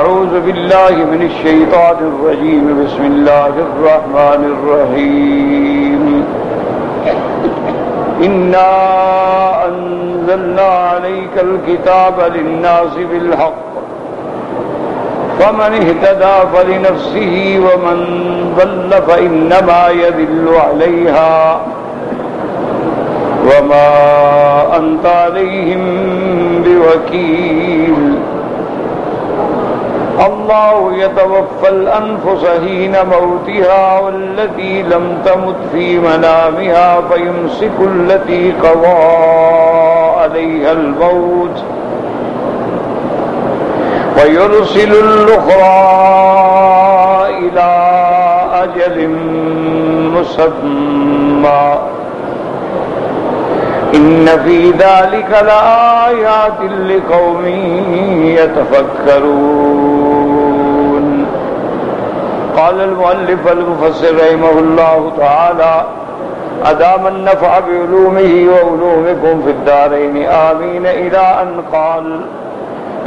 أعوذ بالله من الشيطان الرجيم بسم الله الرحمن الرحيم إنا أنزلنا عليك الكتاب للناس بالحق فمن اهتدى فلنفسه ومن ضل فإنما يضل عليها وما أنت عليهم بوكيل الله يتوفى الأنفس حين موتها والتي لم تمت في منامها فيمسك التي قضى عليها الموت ويرسل الأخرى إلى أجل مسمى إن في ذلك لآيات لقوم يتفكرون. قال المؤلف المفسر رحمه الله تعالى أدام النفع بعلومه وعلومكم في الدارين آمين إلى أن قال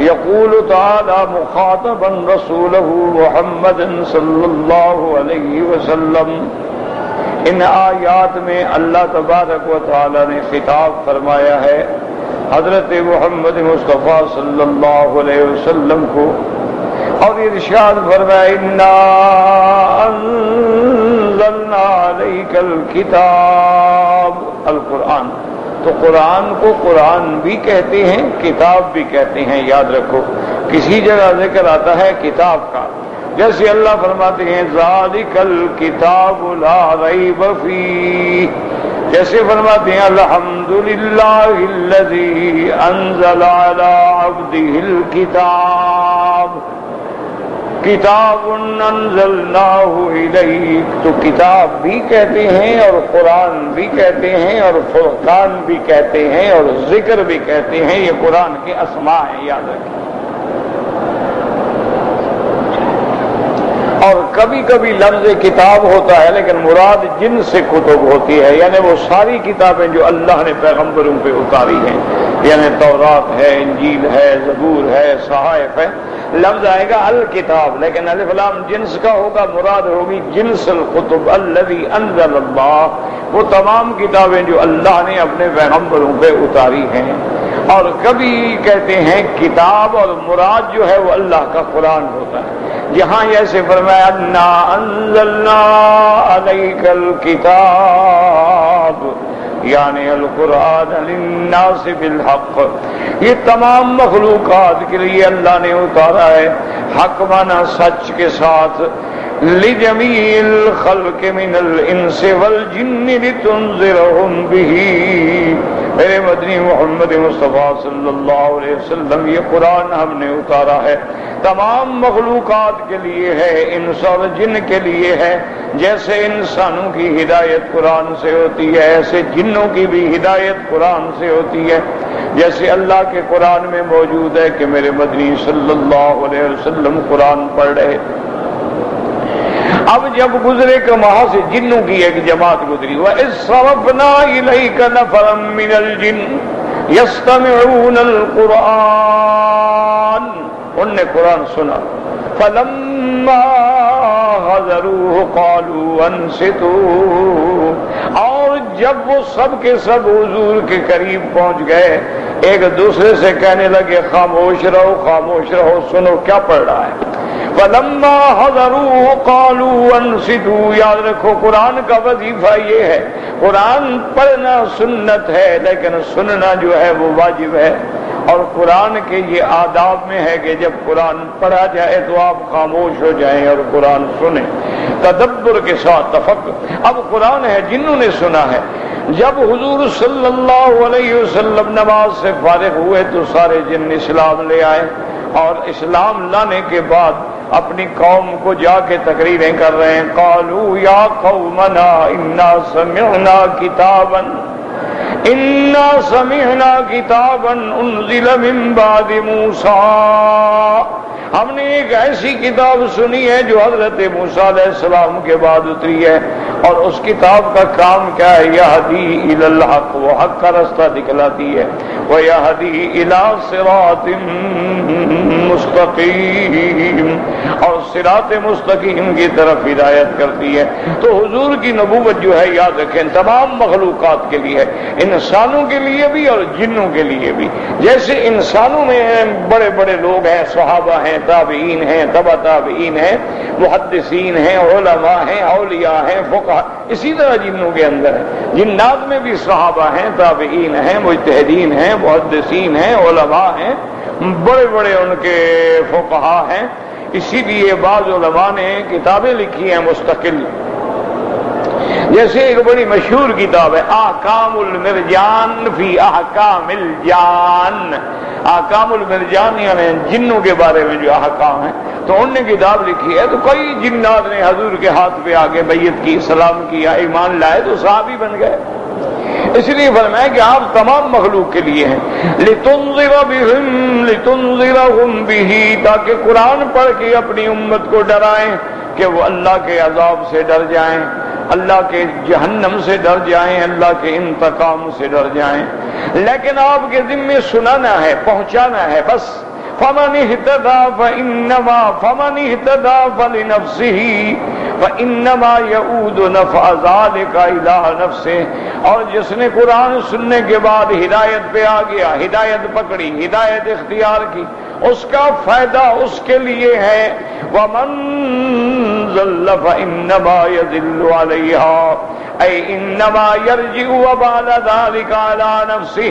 يقول تعالى مخاطبا رسوله محمد صلی اللہ علیہ وسلم. ان آیات میں اللہ تبارک و تعالی نے خطاب فرمایا ہے حضرت محمد مصطفیٰ صلی اللہ علیہ وسلم کو اور ارشاد فرمایا انا انزلنا علیک الکتاب القرآن. تو قرآن کو قرآن بھی کہتے ہیں کتاب بھی کہتے ہیں. یاد رکھو کسی جگہ ذکر آتا ہے کتاب کا جیسے اللہ فرماتے ہیں ذالک الکتاب لا ریب فیہ. جیسے فرماتے ہیں الحمدللہ الذی انزل علی عبدہ الکتاب کتاب انزلناہ الیک. تو کتاب بھی کہتے ہیں اور قرآن بھی کہتے ہیں اور فرقان بھی کہتے ہیں اور ذکر بھی کہتے ہیں. یہ قرآن کے اسماء ہیں. یاد رکھیں. اور کبھی کبھی لفظ کتاب ہوتا ہے لیکن مراد جن سے کتب ہوتی ہے یعنی وہ ساری کتابیں جو اللہ نے پیغمبروں پہ اتاری ہیں یعنی تورات ہے انجیل ہے زبور ہے صحائف ہے. لفظ آئے گا الکتاب لیکن الف لام جنس کا ہوگا. مراد ہوگی جنس الکتب الذی انزل اللہ. وہ تمام کتابیں جو اللہ نے اپنے پیغمبروں پہ اتاری ہیں. اور کبھی کہتے ہیں کتاب اور مراد جو ہے وہ اللہ کا قرآن ہوتا ہے. یہاں ایسے فرمایا انا انزلنا علیک الکتاب یعنی القرآن للناس بالحق. یہ تمام مخلوقات کے لیے اللہ نے اتارا ہے حق مانا سچ کے ساتھ. لجمیع الخلق من الانس والجن لتنذرهم به. میرے مدنی محمد مصطفیٰ صلی اللہ علیہ وسلم یہ قرآن ہم نے اتارا ہے تمام مخلوقات کے لیے ہے انس اور جن کے لیے ہے. جیسے انسانوں کی ہدایت قرآن سے ہوتی ہے ایسے جنوں کی بھی ہدایت قرآن سے ہوتی ہے. جیسے اللہ کے قرآن میں موجود ہے کہ میرے مدنی صلی اللہ علیہ وسلم قرآن پڑھ رہے. اب جب گزرے کہ وہاں سے جنوں کی ایک جماعت گزری وَإِذْ صَرَفْنَا إِلَيْكَ نَفَرًا مِّنَ الْجِنِّ يَسْتَمِعُونَ الْقُرْآنَ. ان نے قرآن سنا. فَلَمَّا حَضَرُوهُ قَالُوا أَنصِتُوا. اور جب وہ سب کے سب حضور کے قریب پہنچ گئے ایک دوسرے سے کہنے لگے خاموش رہو سنو کیا پڑھ رہا ہے. فَلَمَّا حَضَرُوهُ قَالُوا أَنصِتُوا. یاد رکھو قرآن کا وظیفہ یہ ہے. قرآن پڑھنا سنت ہے لیکن سننا جو ہے وہ واجب ہے. اور قرآن کے یہ آداب میں ہے کہ جب قرآن پڑھا جائے تو آپ خاموش ہو جائیں اور قرآن سنیں تدبر کے ساتھ تفکر. اب قرآن ہے جنہوں نے سنا ہے. جب حضور صلی اللہ علیہ وسلم نماز سے فارغ ہوئے تو سارے جن اسلام لے آئے اور اسلام لانے کے بعد اپنی قوم کو جا کے تقریریں کر رہے ہیں. قالوا یا قومنا انا سمعنا کتابا انزل من بعد موسیٰ. ہم نے ایک ایسی کتاب سنی ہے جو حضرت موسیٰ علیہ السلام کے بعد اتری ہے اور اس کتاب کا کام کیا ہے؟ یہدی الی الحق، وہ حق کا راستہ دکھلاتی ہے، ویہدی الی صراط مستقیم، اور صراط مستقیم کی طرف ہدایت کرتی ہے۔ تو حضور کی نبوت جو ہے یاد رکھیں تمام مخلوقات کے لیے ہے، انسانوں کے لیے بھی اور جنوں کے لیے بھی۔ جیسے انسانوں میں بڑے بڑے لوگ ہیں، صحابہ ہیں، تابعین ہیں، تبع تابعین ہیں، محدثین ہیں، علماء ہیں، اولیاء ہیں، فقہاء، اسی طرح جنوں کے اندر ہے۔ جنات میں بھی صحابہ ہیں، تابعین ہیں، مجتہدین ہیں، محدثین ہیں، علماء ہیں، بڑے بڑے ان کے فقہاء ہیں۔ اسی لیے بعض علماء نے کتابیں لکھی ہیں مستقل، جیسے ایک بڑی مشہور کتاب ہے احکام المرجان فی احکام الجان، احکام المرجان یعنی جنوں کے بارے میں جو احکام ہیں، تو انہوں نے کتاب لکھی ہے۔ تو کئی جنات نے حضور کے ہاتھ پہ آگے بیعت کی، سلام کیا، ایمان لائے، تو صحابی بن گئے۔ اس لیے فرمایا کہ آپ تمام مخلوق کے لیے ہیں، لتنذر بہم لتنذرہم بہ، تاکہ قرآن پڑھ کے اپنی امت کو ڈرائیں کہ وہ اللہ کے عذاب سے ڈر جائیں، اللہ کے جہنم سے ڈر جائیں، اللہ کے انتقام سے ڈر جائیں۔ لیکن آپ کے ذمے سنانا ہے، پہنچانا ہے بس۔ فمن اہتدی فلنفسہ فانما یعود نفع ذلک الی نفسہ، اور جس نے قرآن سننے کے بعد ہدایت پہ آ گیا، ہدایت پکڑی، ہدایت اختیار کی، اس کا فائدہ اس کے لیے ہے۔ ومن ضل فانما یضل علیہا اے انما یرجع وبال ذلک علی نفسہ،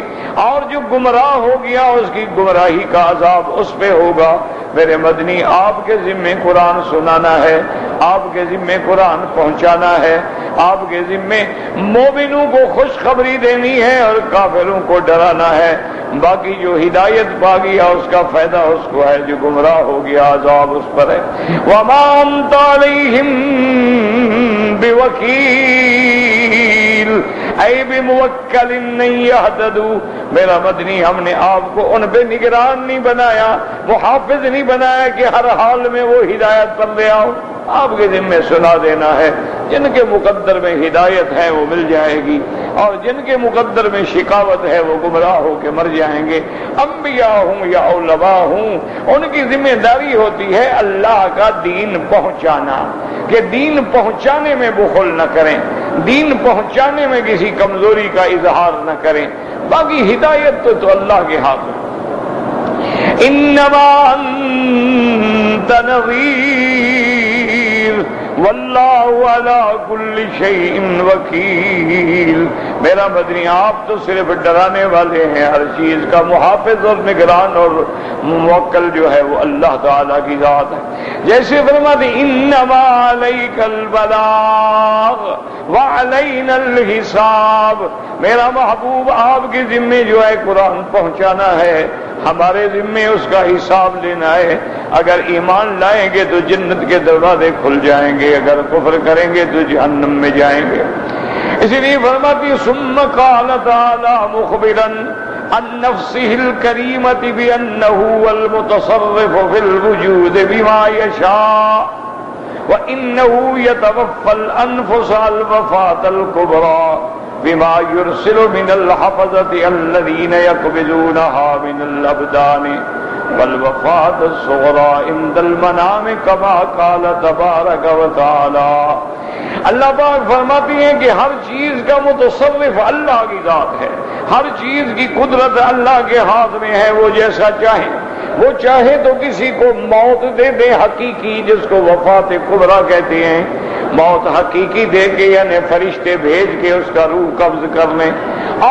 اور جو گمراہ ہو گیا اس کی گمراہی کا عذاب اس پہ ہوگا۔ میرے مدنی، آپ کے ذمے قرآن سنانا ہے، آپ کے ذمے قرآن پہنچانا ہے، آپ کے ذمے مومنوں کو خوشخبری دینی ہے اور کافروں کو ڈرانا ہے۔ باقی جو ہدایت پا گیا اس کا فائدہ اس کو ہے، جو گمراہ ہو گیا عذاب اس پر ہے۔ وما انت علیہم بوکیل اے بموکل نہیں یہتدوا، میرا مدنی، ہم نے آپ کو ان پہ نگران نہیں بنایا، محافظ نہیں بنایا کہ ہر حال میں وہ ہدایت پر لے آؤ۔ آپ کے ذمہ سنا دینا ہے، جن کے مقدر میں ہدایت ہے وہ مل جائے گی، اور جن کے مقدر میں شقاوت ہے وہ گمراہ ہو کے مر جائیں گے۔ انبیاء ہوں یا علماء ہوں، ان کی ذمہ داری ہوتی ہے اللہ کا دین پہنچانا، کہ دین پہنچانے میں بخل نہ کریں، دین پہنچانے میں کسی کمزوری کا اظہار نہ کریں۔ باقی ہدایت تو اللہ کے ہاتھ میں۔ انما انت نذیر واللہ علی کل شیء وکیل، میرا مدنی، آپ تو صرف ڈرانے والے ہیں، ہر چیز کا محافظ اور نگران اور موکل جو ہے وہ اللہ تعالیٰ کی ذات ہے۔ جیسے فرماتے انما علیک البلاغ وعلینا الحساب، میرا محبوب آپ کے ذمے جو ہے قرآن پہنچانا ہے، ہمارے ذمے اس کا حساب لینا ہے۔ اگر ایمان لائیں گے تو جنت کے دروازے کھل جائیں گے، اگر کفر کریں گے تو جہنم میں جائیں گے۔ اسی لیے فرماتی ثم قال تعالی مخبرا عن نفسه الكريمة بأنه هو المتصرف في الوجود بما يشاء وإنه يتوفى الأنفس الوفاة الكبرى بما يرسل من الحفظة الذين يقبضونها من الأبدان والوفاة الصغرى عند المنام كما قال تبارك وتعالى۔ اللہ پاک فرماتی ہیں کہ ہر چیز کا متصرف اللہ کی ذات ہے، ہر چیز کی قدرت اللہ کے ہاتھ میں ہے، وہ جیسا چاہے، وہ چاہے تو کسی کو موت دے دے حقیقی، جس کو وفات کبریٰ کہتے ہیں، موت حقیقی دے کے یعنی فرشتے بھیج کے اس کا روح قبض کر لیں،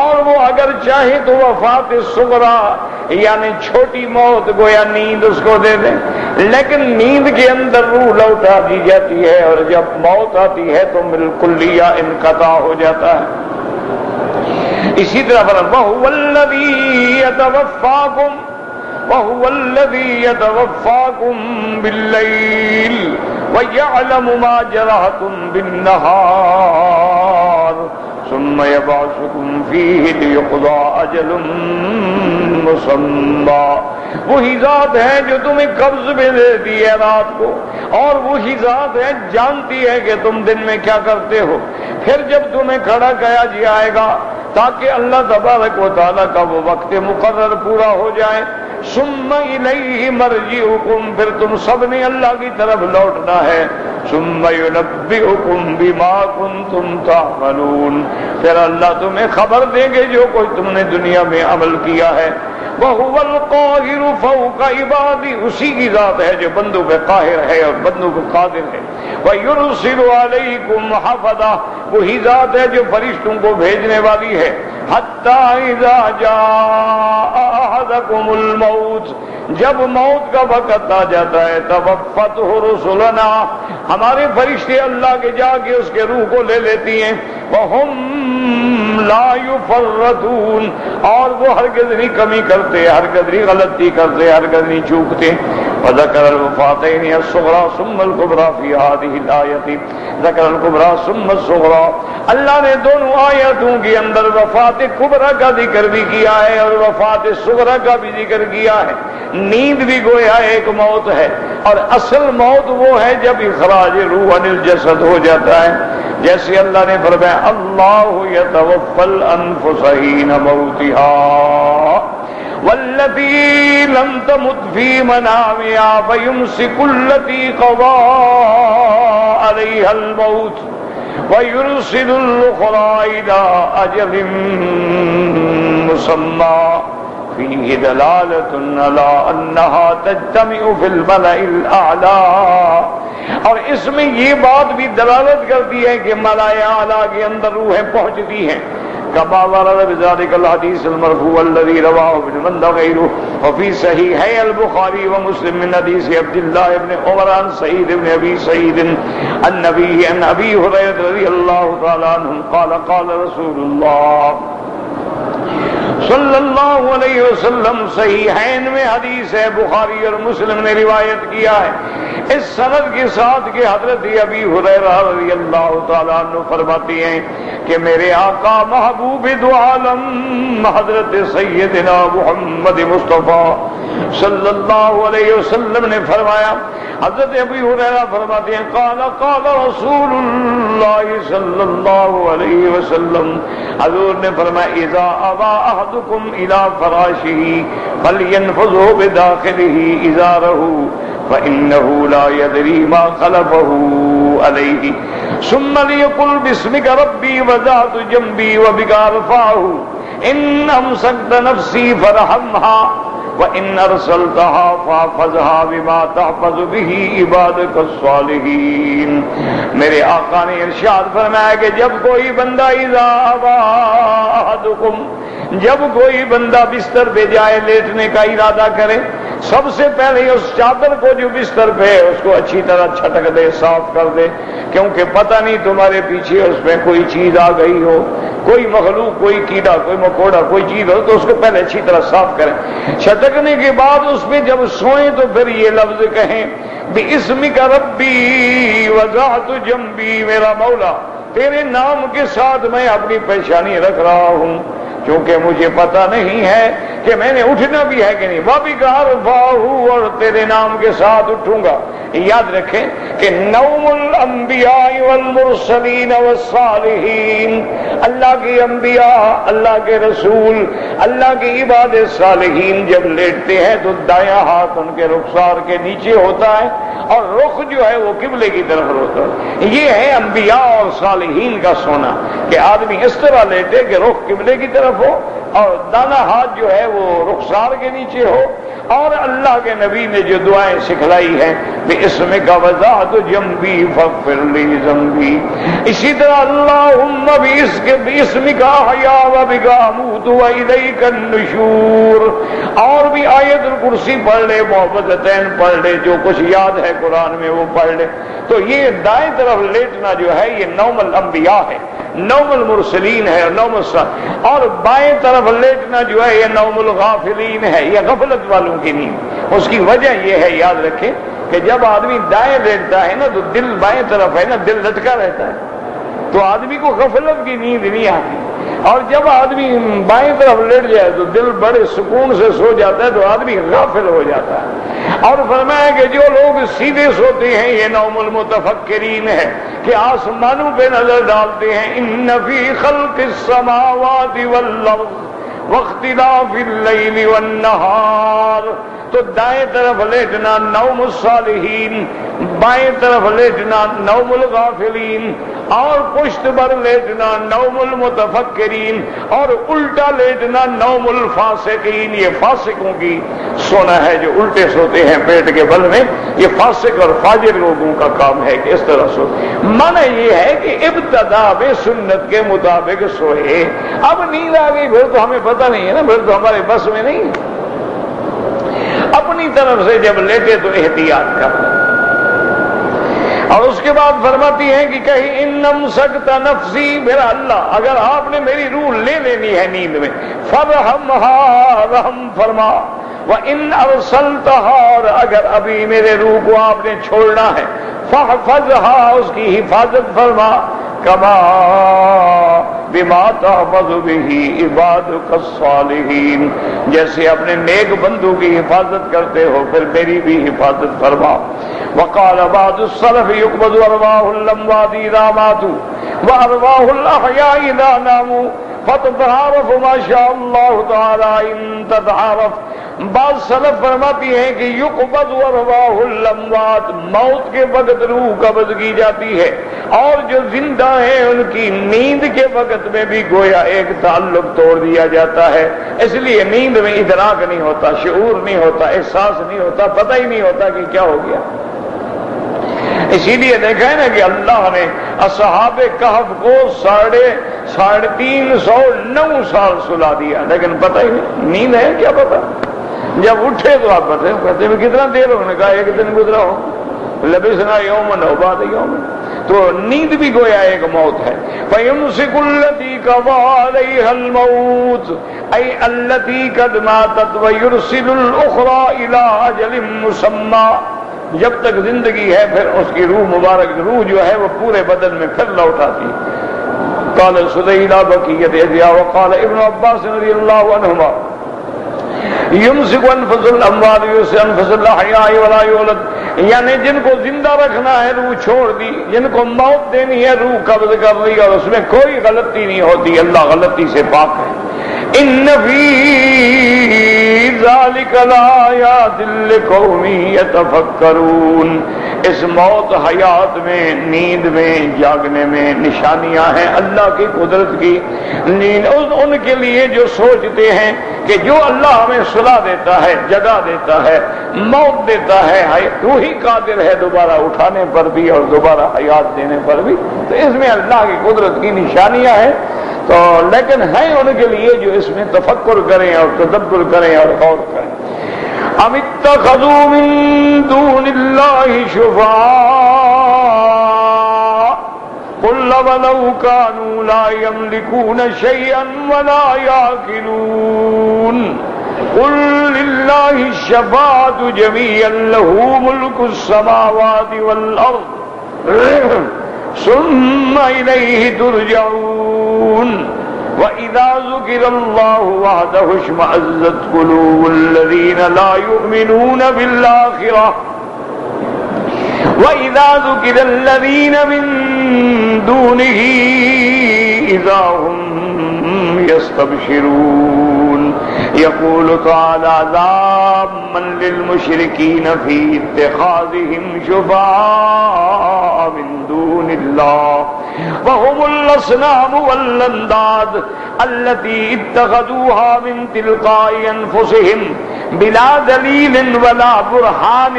اور وہ اگر چاہے تو وفات صغریٰ یعنی چھوٹی موت گویا نیند اس کو دے دیں، لیکن نیند کے اندر روح لوٹا دی جاتی ہے، اور جب موت آتی ہے تو بالکلیہ انقطاع ہو جاتا ہے۔ اسی طرح وَهُوَ الَّذِي يَتَوَفَّاكُم بِاللَّيْلِ وَيَعْلَمُ مَا جَرَحْتُم بِالنَّهَارِ ثم يبعثكم فيه ليقضى أجل مسمى. وہی ذات ہے جو تمہیں قبض میں دیتی ہے رات کو، اور وہی ذات ہے جانتی ہے کہ تم دن میں کیا کرتے ہو. پھر جب تمہیں کھڑا کیا جائے گا تاکہ اللہ تبارک و تعالیٰ کا وہ وقت مقرر پورا ہو جائے. ثم الیہ مرجعکم، پھر تم سب نے اللہ کی طرف لوٹنا ہے. ثم ینبئکم بما کنتم تعملون، پھر اللہ تمہیں خبر دیں گے جو کچھ تم نے دنیا میں عمل کیا ہے. وَهُوَ الْقَاهِرُ فَوْقَ عِبَادِهِ، اسی کی ذات ہے جو بندوں پہ قاہر ہے اور بندوں پہ قادر ہے. وَيُرْسِلُ عَلَيْكُمْ حَفَظَةً، وہی ذات ہے جو فرشتوں کو بھیجنے والی ہے. حَتَّى إِذَا جَاءَ أَحَدَكُمُ الْمَوْتُ، جب موت کا وقت آ جاتا ہے. تَوَفَّتْهُ رُسُلُنَا، ہمارے فرشتے اللہ کے جا کے اس کے روح کو لے لیتی ہیں. وَهُمْ لَا يُفَرَّطُونَ، اور وہ ہرگز نہیں کمی کرتے، ہرگز نہیں غلطی کرتے، ہرگز نہیں چوکتے. وذكر الوفاتين الصغرى ثم الكبرى في هذه الآية، ذكر الكبرى ثم الصغرى، اللہ نے دونوں آیتوں کے اندر وفات کبرا کا ذکر بھی کیا ہے اور وفات صغرا کا بھی ذکر کیا ہے. نیند بھی گویا ایک موت ہے، اور اصل موت وہ ہے جب اخراج روح عن الجسد ہو جاتا ہے. جیسے اللہ نے فرمایا اللہ یتوفی الانفس حین موتها والتي لم تمت في منامها فيمسك التي قضى عليها الموت ويرسل الأخرى إلى أجل مسمى فيه دلالة على أنها تجتمع في الملأ الأعلى. اور اس میں یہ بات بھی دلالت کرتی ہے کہ ملائے اعلیٰ کے اندر روحیں پہنچتی ہیں. كما ورد بذلك الحديث المرفوع الذي رواه ابن مندة وغيره وفي صحيحي البخاري ومسلم من حديث عبد الله بن عمر عن سعيد بن ابي سعيد النبي عن ابي هريرة رضي الله تعالى عنه قال قال رسول الله صلی اللہ علیہ وسلم. صحیحین میں حدیث ہے، بخاری اور مسلم نے روایت کیا ہے اس سند کے ساتھ کہ حضرت ابی ہریرہ رضی اللہ تعالیٰ عنہ فرماتی ہیں کہ میرے آقا محبوب دو عالم حضرت سیدنا محمد مصطفیٰ صلی اللہ علیہ وسلم نے فرمایا. حضرت ابی ہریرہ فرماتے ہیں قال قال رسول اللہ صلی اللہ علیہ وسلم، حضور نے فرمایا اذا ابا احدکم الى فراشہ فلینفذه بداخلہ ازارہ فإنه لا يدري ما خلفه عليه ثم ليقل باسمك ربي وذات جنبي وبك أرفعه إن أمسكت نفسي فرحمها وَإِنَّ أَرْسَلْتَهَا فَحْفَظْهَا بِمَا تَحْفَظُ بِهِ عِبَادَكَ الصَّالِحِينَ. میرے آقا نے ارشاد فرمایا کہ جب کوئی بندہ اذا ابا احدکم، جب کوئی بندہ بستر پہ جائے لیٹنے کا ارادہ کرے، سب سے پہلے اس چادر کو جو بستر پہ ہے اس کو اچھی طرح چھٹک دے، صاف کر دے، کیونکہ پتہ نہیں تمہارے پیچھے اس میں کوئی چیز آ گئی ہو، کوئی مخلوق، کوئی کیڑا، کوئی مکوڑا، کوئی چیز ہو تو اس کو پہلے اچھی طرح صاف کریں. چھٹکنے کے بعد اس میں جب سوئیں تو پھر یہ لفظ کہیں بِاسْمِكَ رَبِّي وَذَعْتُ جَنْبِي، میرا مولا تیرے نام کے ساتھ میں اپنی پیشانی رکھ رہا ہوں کیونکہ مجھے پتہ نہیں ہے کہ میں نے اٹھنا بھی ہے کہ نہیں. وَبِكَ أَرْفَعُهُ، اور تیرے نام کے ساتھ اٹھوں گا. یاد رکھیں کہ نوم الانبیاء والمرسلین والصالحین، اللہ کے انبیاء، اللہ کے رسول، اللہ کے عباد صالحین جب لیٹتے ہیں تو دایاں ہاتھ ان کے رخسار کے نیچے ہوتا ہے اور رخ جو ہے وہ قبلے کی طرف ہوتا ہے. یہ ہے انبیاء اور صالحین کا سونا کہ آدمی اس طرح لیٹے کہ رخ قبلے کی طرف ہو اور دانا ہاتھ جو ہے وہ رخسار کے نیچے ہو. اور اللہ کے نبی نے جو دعائیں سکھلائی ہیں بِاسْمِكَ وَذَعْتُ جَنْبِي فَاغْفِرْ لِي ذَنْبِي، اسی طرح اللہم بِاسْمِكَ أَحْيَا وَبِكَ أَمُوتُ وَإِلَيْكَ النُّشُورُ. اور بھی آیت الکرسی پڑھ لے، معوذتین پڑھ لے، جو کچھ یاد ہے قرآن میں وہ پڑھ لے. تو یہ دائیں طرف لیٹنا جو ہے یہ نوم الانبیاء ہے، نوم المرسلین ہے، نوم اور بائیں طرف لیٹنا جو ہے یہ نوم الغافلین ہے، یہ غفلت والوں کی نیند. اس کی وجہ یہ ہے، یاد رکھیں کہ جب آدمی دائیں لیٹتا ہے نا تو دل بائیں طرف ہے نا، دل لٹکا رہتا ہے. تو آدمی کو غفلت کی نیند نہیں آتی، اور جب آدمی بائیں طرف لیٹ جائے تو دل بڑے سکون سے سو جاتا ہے، تو آدمی غافل ہو جاتا ہے۔ اور فرمایا کہ جو لوگ سیدھے سوتے ہیں یہ نوم المتفکرین ہے، کہ آسمانوں پہ نظر ڈالتے ہیں۔ ان فی خلق السماوات والارض واختلاف اللیل والنہار، تو دائیں طرف لیٹنا نوم الصالحین، بائیں طرف لیٹنا نوم الغافلین، اور پشت پر لیٹنا نوم المتفکرین، اور الٹا لیٹنا نوم الفاسقین۔ یہ فاسقوں کی سونا ہے جو الٹے سوتے ہیں پیٹ کے بل میں، یہ فاسق اور فاجر لوگوں کا کام ہے کہ اس طرح سو۔ معنی یہ ہے کہ ابتدا میں سنت کے مطابق سوئے، اب نیند آ گئی پھر تو ہمیں پتہ نہیں ہے نا، پھر تو ہمارے بس میں نہیں، اپنی طرف سے جب لیٹے تو احتیاط کر لیں۔ اور اس کے بعد فرماتی ہیں کہ کہیں ان امسکت نفسی، میرا اللہ اگر آپ نے میری روح لے لینی ہے نیند میں، فرحمھا، رحم فرما، وان ارسلتھا، اور اگر ابھی میرے روح کو آپ نے چھوڑنا ہے، فاحفظھا، اس کی حفاظت فرما، کما بما تحفظ به عبادک الصالحین، جیسے اپنے نیک بندوں کی حفاظت کرتے ہو پھر میری بھی حفاظت فرما۔ وقال بعض السلف يقبض ارواح الاموات اذا ماتوا وارواح الاحياء اذا ناموا فتتعارف ما شاء اللہ تعالی ان تتعارف۔ بعض سلف فرماتی ہیں کہ یقبض ارواح الاموات، موت کے وقت روح قبض کی جاتی ہے، اور جو زندہ ہیں ان کی نیند کے وقت میں بھی گویا ایک تعلق توڑ دیا جاتا ہے، اس لیے نیند میں ادراک نہیں ہوتا، شعور نہیں ہوتا، احساس نہیں ہوتا، پتہ ہی نہیں ہوتا کہ کیا ہو گیا۔ اسی لیے دیکھا ہے نا کہ اللہ نے اصحاب کہف کو 350 سال سلا دیا، لیکن پتہ ہی نہیں، نیند ہے کیا پتہ۔ جب اٹھے تو آپ بتائیں، کہتے ہیں کتنا دیر ہو، نے کہا ایک دن گزرا ہو، لبثنا یوما او بعض یوم، تو نیند بھی گویا ایک موت ہے۔ فَيُمْسِكُ الَّتِي قَضَىٰ عَلَيْهَا الْمَوْتَ أَيْ الَّتِي قَدْ مَاتَتْ وَيُرْسِلُ الْأُخْرَىٰ إِلَىٰ أَجَلٍ مُّسَمًّى، جب تک زندگی ہے پھر اس کی روح مبارک، روح جو ہے وہ پورے بدن میں پھر لوٹاتی۔ قال سُدَيْلَ بَقِيَّةُ احْيَاء، وقال ابن عباس رضی اللہ عنہما یمسک انفس الاموات یرسل انفس الاحیاء ولا یولد، یعنی جن کو زندہ رکھنا ہے روح چھوڑ دی، جن کو موت دینی ہے روح قبض کر لی، اور اس میں کوئی غلطی نہیں ہوتی، اللہ غلطی سے پاک ہے۔ ان فی ذلک لآیات لقوم یتفکرون، اس موت حیات میں، نیند میں، جاگنے میں نشانیاں ہیں اللہ کی قدرت کی۔ نیند ان کے لیے جو سوچتے ہیں کہ جو اللہ ہمیں سلا دیتا ہے، جگہ دیتا ہے، موت دیتا ہے، وہی قادر ہے دوبارہ اٹھانے پر بھی اور دوبارہ حیات دینے پر بھی، تو اس میں اللہ کی قدرت کی نشانیاں ہیں۔ تو لیکن ہیں ان کے لیے جو اس میں تفکر کریں اور تدبر کریں اور غور کریں۔ ام اتخذوا من دون اللہ شفعاء قل ولو كانوا لا يملكون شيئا ولا يعقلون قل لله الشفاعة جميعا له ملك السماوات والأرض ثم إليه ترجعون وَإِذَا ذُكِرَ اللَّهُ وَحْدَهُ اشْمَأَزَّتْ قُلُوبُ الَّذِينَ لَا يُؤْمِنُونَ بِالْآخِرَةِ وَإِذَا ذُكِرَ الَّذِينَ مِن دُونِهِ إِذَا هُمْ يَسْتَبْشِرُونَ يَقُولُ تَعَالَى ذَامًّا لِلْمُشْرِكِينَ فِي اتِّخَاذِهِمْ شُفَعَاءَ مِن دُونِ اللَّهِ وهم الأصنام والأنداد التي اتخذوها من تلقاء أنفسهم بلا دليل ولا برهان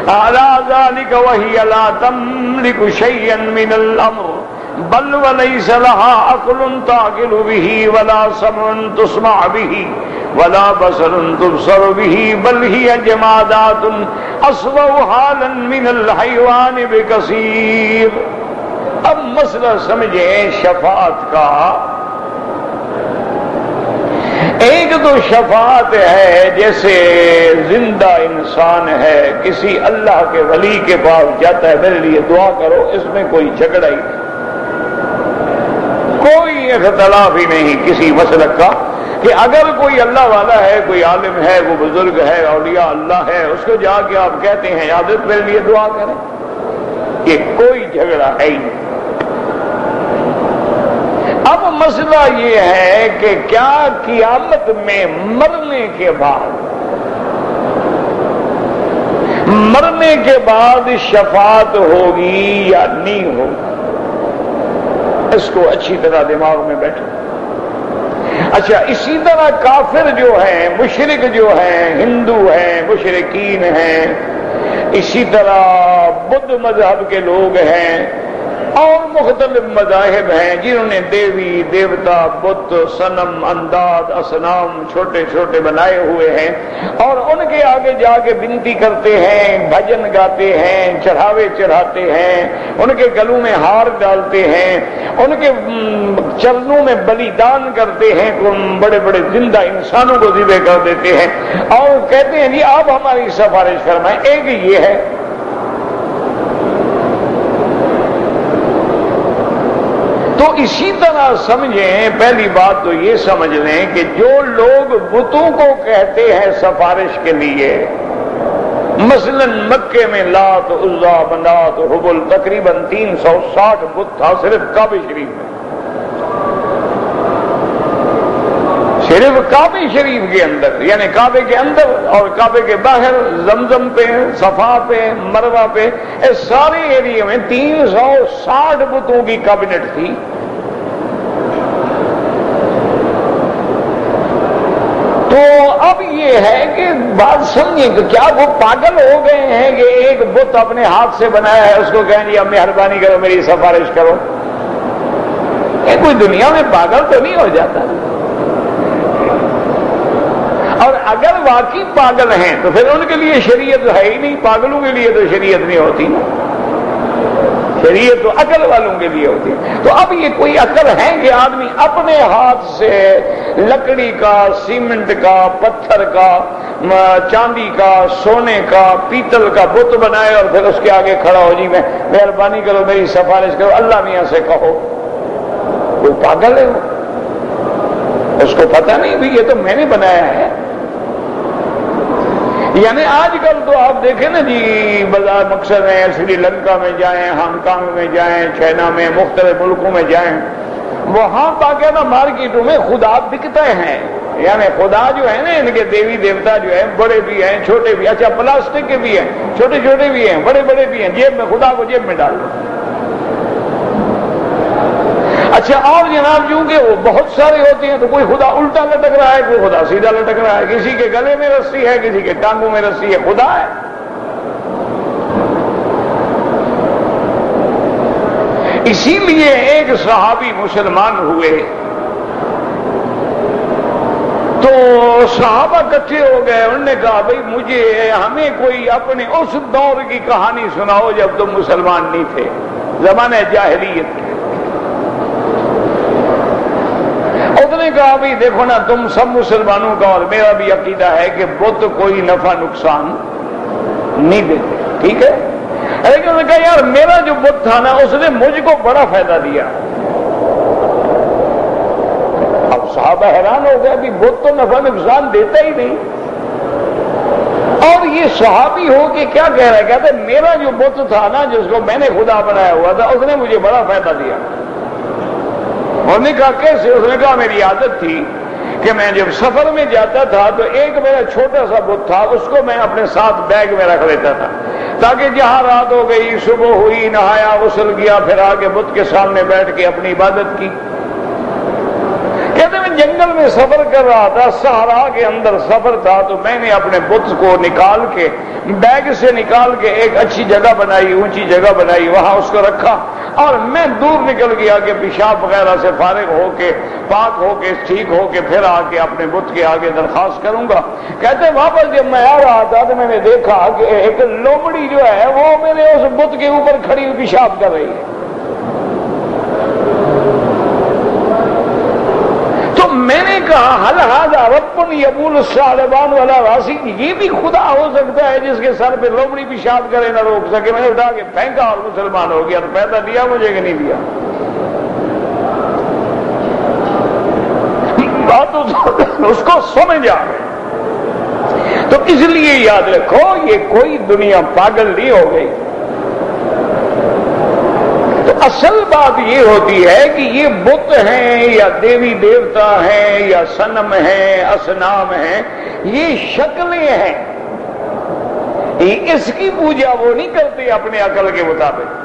على ذلك وهي لا تملك شيئا من الأمر بل وليس لها عقل تعقل به ولا سمع تسمع به ولا بصر تبصر به بل هي جمادات أصغر حالا من الحيوان بكثير۔ اب مسئلہ سمجھیں شفاعت کا۔ ایک تو شفاعت ہے جیسے زندہ انسان ہے کسی اللہ کے ولی کے پاس جاتا ہے میرے لیے دعا کرو، اس میں کوئی جھگڑا ہی نہیں، کوئی اختلاف ہی نہیں کسی مسلک کا کہ اگر کوئی اللہ والا ہے، کوئی عالم ہے، وہ بزرگ ہے، اولیاء اللہ ہے، اس کو جا کے آپ کہتے ہیں عادت میرے لیے دعا کریں، یہ کوئی جھگڑا ہے ہی نہیں۔ اب مسئلہ یہ ہے کہ کیا قیامت میں مرنے کے بعد شفاعت ہوگی یا نہیں ہوگی؟ اس کو اچھی طرح دماغ میں بیٹھو۔ اچھا، اسی طرح کافر جو ہیں، مشرک جو ہیں، ہندو ہیں، مشرکین ہیں، اسی طرح بدھ مذہب کے لوگ ہیں اور مختلف مذاہب ہیں جنہوں نے دیوی دیوتا بت صنم انداد اصنام چھوٹے چھوٹے بنائے ہوئے ہیں اور ان کے آگے جا کے بنتی کرتے ہیں، بھجن گاتے ہیں، چڑھاوے چڑھاتے ہیں، ان کے گلوں میں ہار ڈالتے ہیں، ان کے چرنوں میں بلیدان کرتے ہیں، بڑے بڑے زندہ انسانوں کو ذبح کر دیتے ہیں اور کہتے ہیں جی آپ ہماری سفارش فرمائیں۔ ایک یہ ہے، تو اسی طرح سمجھیں، پہلی بات تو یہ سمجھ لیں کہ جو لوگ بتوں کو کہتے ہیں سفارش کے لیے، مثلا مکے میں لات عزا منات حبل تقریباً 360 بت تھا صرف کعبہ شریف میں، صرف کعبہ شریف کے اندر، یعنی کعبے کے اندر اور کعبے کے باہر، زمزم پہ، صفا پہ، مروہ پہ، اس سارے ایریے میں 360 بتوں کی کابینٹ تھی۔ تو اب یہ ہے کہ بات سمجھیں کہ کیا وہ پاگل ہو گئے ہیں کہ ایک بت اپنے ہاتھ سے بنایا ہے اس کو کہیں جی اب مہربانی کرو میری سفارش کرو؟ یہ کوئی دنیا میں پاگل تو نہیں ہو جاتا؟ اور اگر واقعی پاگل ہیں تو پھر ان کے لیے شریعت ہے ہی نہیں، پاگلوں کے لیے تو شریعت نہیں ہوتی، شریعت تو عقل والوں کے لیے ہوتی ہے۔ تو اب یہ کوئی عقل ہے کہ آدمی اپنے ہاتھ سے لکڑی کا، سیمنٹ کا، پتھر کا، چاندی کا، سونے کا، پیتل کا بت بنائے اور پھر اس کے آگے کھڑا ہو جی میں مہربانی کرو میری سفارش کرو اللہ میاں سے کہو؟ کوئی پاگل ہے وہ؟ اس کو پتہ نہیں بھی یہ تو میں نے بنایا ہے۔ یعنی آج کل تو آپ دیکھیں نا جی، بازار مقصد ہے سری لنکا میں جائیں، ہانگ کانگ میں جائیں، چائنا میں، مختلف ملکوں میں جائیں، وہاں باقاعدہ مارکیٹوں میں خدا بکتے ہیں، یعنی خدا جو ہے نا ان کے دیوی دیوتا جو ہیں بڑے بھی ہیں چھوٹے بھی، اچھا پلاسٹک کے بھی ہیں، چھوٹے چھوٹے بھی ہیں، بڑے بڑے بھی ہیں، جیب میں خدا کو جیب میں ڈال دو۔ اچھا اور جناب چونکہ وہ بہت سارے ہوتے ہیں تو کوئی خدا الٹا لٹک رہا ہے، کوئی خدا سیدھا لٹک رہا ہے، کسی کے گلے میں رسی ہے، کسی کے ٹانگوں میں رسی ہے، خدا ہے۔ اسی لیے ایک صحابی مسلمان ہوئے تو صحابہ اکٹھے ہو گئے، انہوں نے کہا بھائی ہمیں کوئی اپنے اس دور کی کہانی سناؤ جب تم مسلمان نہیں تھے، زمانہ جاہلیت کے۔ اس نے کہا بھائی دیکھو نا تم سب مسلمانوں کا اور میرا بھی عقیدہ ہے کہ بت کوئی نفع نقصان نہیں دیتے، ٹھیک ہے، لیکن انہوں نے کہا یار میرا جو بت تھا نا اس نے مجھ کو بڑا فائدہ دیا۔ اب صحابہ حیران ہو گئے کہ بت تو نفع نقصان دیتا ہی نہیں، اور یہ صحابی ہو کہ کیا کہہ رہا ہے، کہتے میرا جو بت تھا نا جس کو میں نے خدا بنایا ہوا تھا اس نے مجھے بڑا فائدہ دیا۔ انہوں نے کہا کیسے؟ اس نے کہا میری عادت تھی کہ میں جب سفر میں جاتا تھا تو ایک میرا چھوٹا سا بت تھا، اس کو میں اپنے ساتھ بیگ میں رکھ لیتا تھا تاکہ جہاں رات ہو گئی، صبح ہوئی، نہایا، غسل کیا، پھر آ کے بت کے سامنے بیٹھ کے اپنی عبادت کی۔ کہتے میں جنگل میں سفر کر رہا تھا، صحرا کے اندر سفر تھا، تو میں نے اپنے بت کو نکال کے بیگ سے نکال کے ایک اچھی جگہ بنائی، اونچی جگہ بنائی، وہاں اس کو رکھا اور میں دور نکل گیا کہ پیشاب وغیرہ سے فارغ ہو کے، پاک ہو کے، ٹھیک ہو کے پھر آ کے اپنے بت کے آگے درخواست کروں گا۔ کہتے واپس جب میں آ رہا تھا تو میں نے دیکھا کہ ایک لومڑی جو ہے وہ میرے اس بت کے اوپر کھڑی ہوئی پیشاب کر رہی ہے۔ تو میں نے کہا حل ھذا رب یبول الثعلبان ولا راسی، یہ بھی خدا ہو سکتا ہے جس کے سر پہ لومڑی پیشاب کرے نہ روک سکے؟ میں نے اٹھا کے پھینکا اور مسلمان ہو گیا۔ تو پیسہ دیا مجھے کہ نہیں دیا؟ اس کو سمجھا۔ تو اس لیے یاد رکھو یہ کوئی دنیا پاگل نہیں ہو گئی۔ تو اصل بات یہ ہوتی ہے کہ یہ بت ہیں یا دیوی دیوتا ہیں یا صنم ہیں اصنام ہیں، یہ شکلیں ہیں، اس کی پوجا وہ نہیں کرتے اپنے عقل کے مطابق۔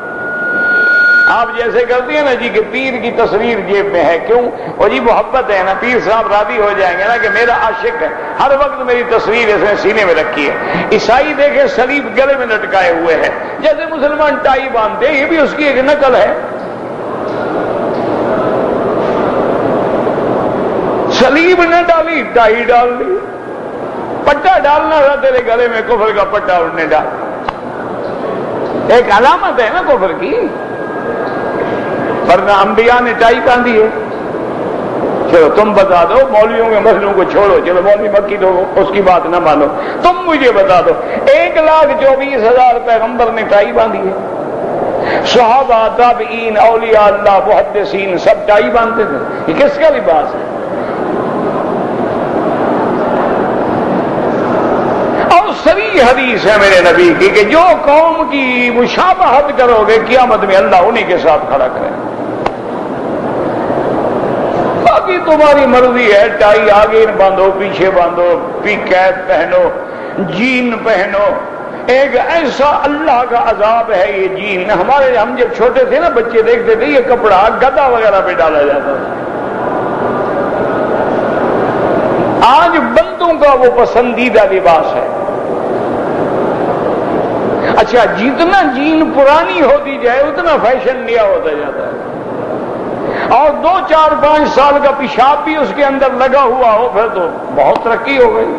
آپ جیسے کرتے ہیں نا جی کہ پیر کی تصویر جیب میں ہے، کیوں؟ اور جی محبت ہے نا، پیر صاحب راضی ہو جائیں گے نا کہ میرا عاشق ہے، ہر وقت میری تصویر اس نے سینے میں رکھی ہے۔ عیسائی دیکھیں صلیب گلے میں لٹکائے ہوئے ہیں، جیسے مسلمان ٹائی باندھتے ہیں، یہ بھی اس کی ایک نقل ہے۔ صلیب نہ ڈالی، ٹائی ڈال لی، پٹا ڈالنا تھا تیرے گلے میں، کفر کا پٹا انہوں نے ڈال، ایک علامت ہے نا کفر کی، ورنہ انبیاء نے ٹائی باندھی ہے۔ چلو تم بتا دو، مولویوں کے مسئلوں کو چھوڑو، چلو مولوی مکی تو اس کی بات نہ مانو، تم مجھے بتا دو 1,24,000 پیغمبر نے ٹائی باندھی ہے، صحابہ تابعین اولیاء اللہ محدثین سب ٹائی باندھتے تھے، یہ کس کا لباس ہے؟ اور صریح حدیث ہے میرے نبی کی کہ جو قوم کی مشابہت کرو گے قیامت میں اللہ انہی کے ساتھ کھڑا کرے۔ باقی تمہاری مرضی ہے، ٹائی آگے باندھو پیچھے باندھو، کیپ پہنو، جین پہنو، ایک ایسا اللہ کا عذاب ہے یہ جین۔ ہم جب چھوٹے تھے نا بچے دیکھتے تھے یہ کپڑا گدا وغیرہ پہ ڈالا جاتا تھا، آج بندوں کا وہ پسندیدہ لباس ہے۔ اچھا جتنا جین پرانی ہوتی جائے اتنا فیشن نیا ہوتا جاتا ہے، اور 2 4 5 سال کا پیشاب بھی اس کے اندر لگا ہوا ہو پھر تو بہت ترقی ہو گئی،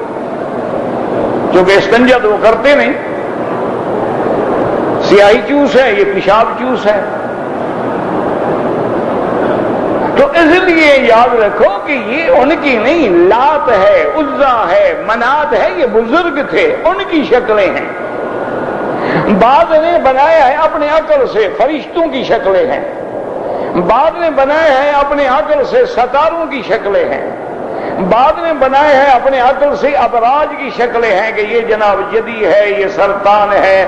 کیونکہ استنجا تو وہ کرتے نہیں، سیاہی چوس ہے، یہ پیشاب چوس ہے۔ تو اس لیے یاد رکھو کہ یہ ان کی نہیں، لات ہے، عزا ہے، منات ہے، یہ بزرگ تھے، ان کی شکلیں ہیں۔ بعض نے بنایا ہے اپنے عقل سے فرشتوں کی شکلیں ہیں، بعض نے بنائے ہیں اپنے عقل سے ستاروں کی شکلیں ہیں، بعض نے بنائے ہیں اپنے عقل سے ابراج کی شکلیں ہیں کہ یہ جناب جدی ہے، یہ سرطان ہے،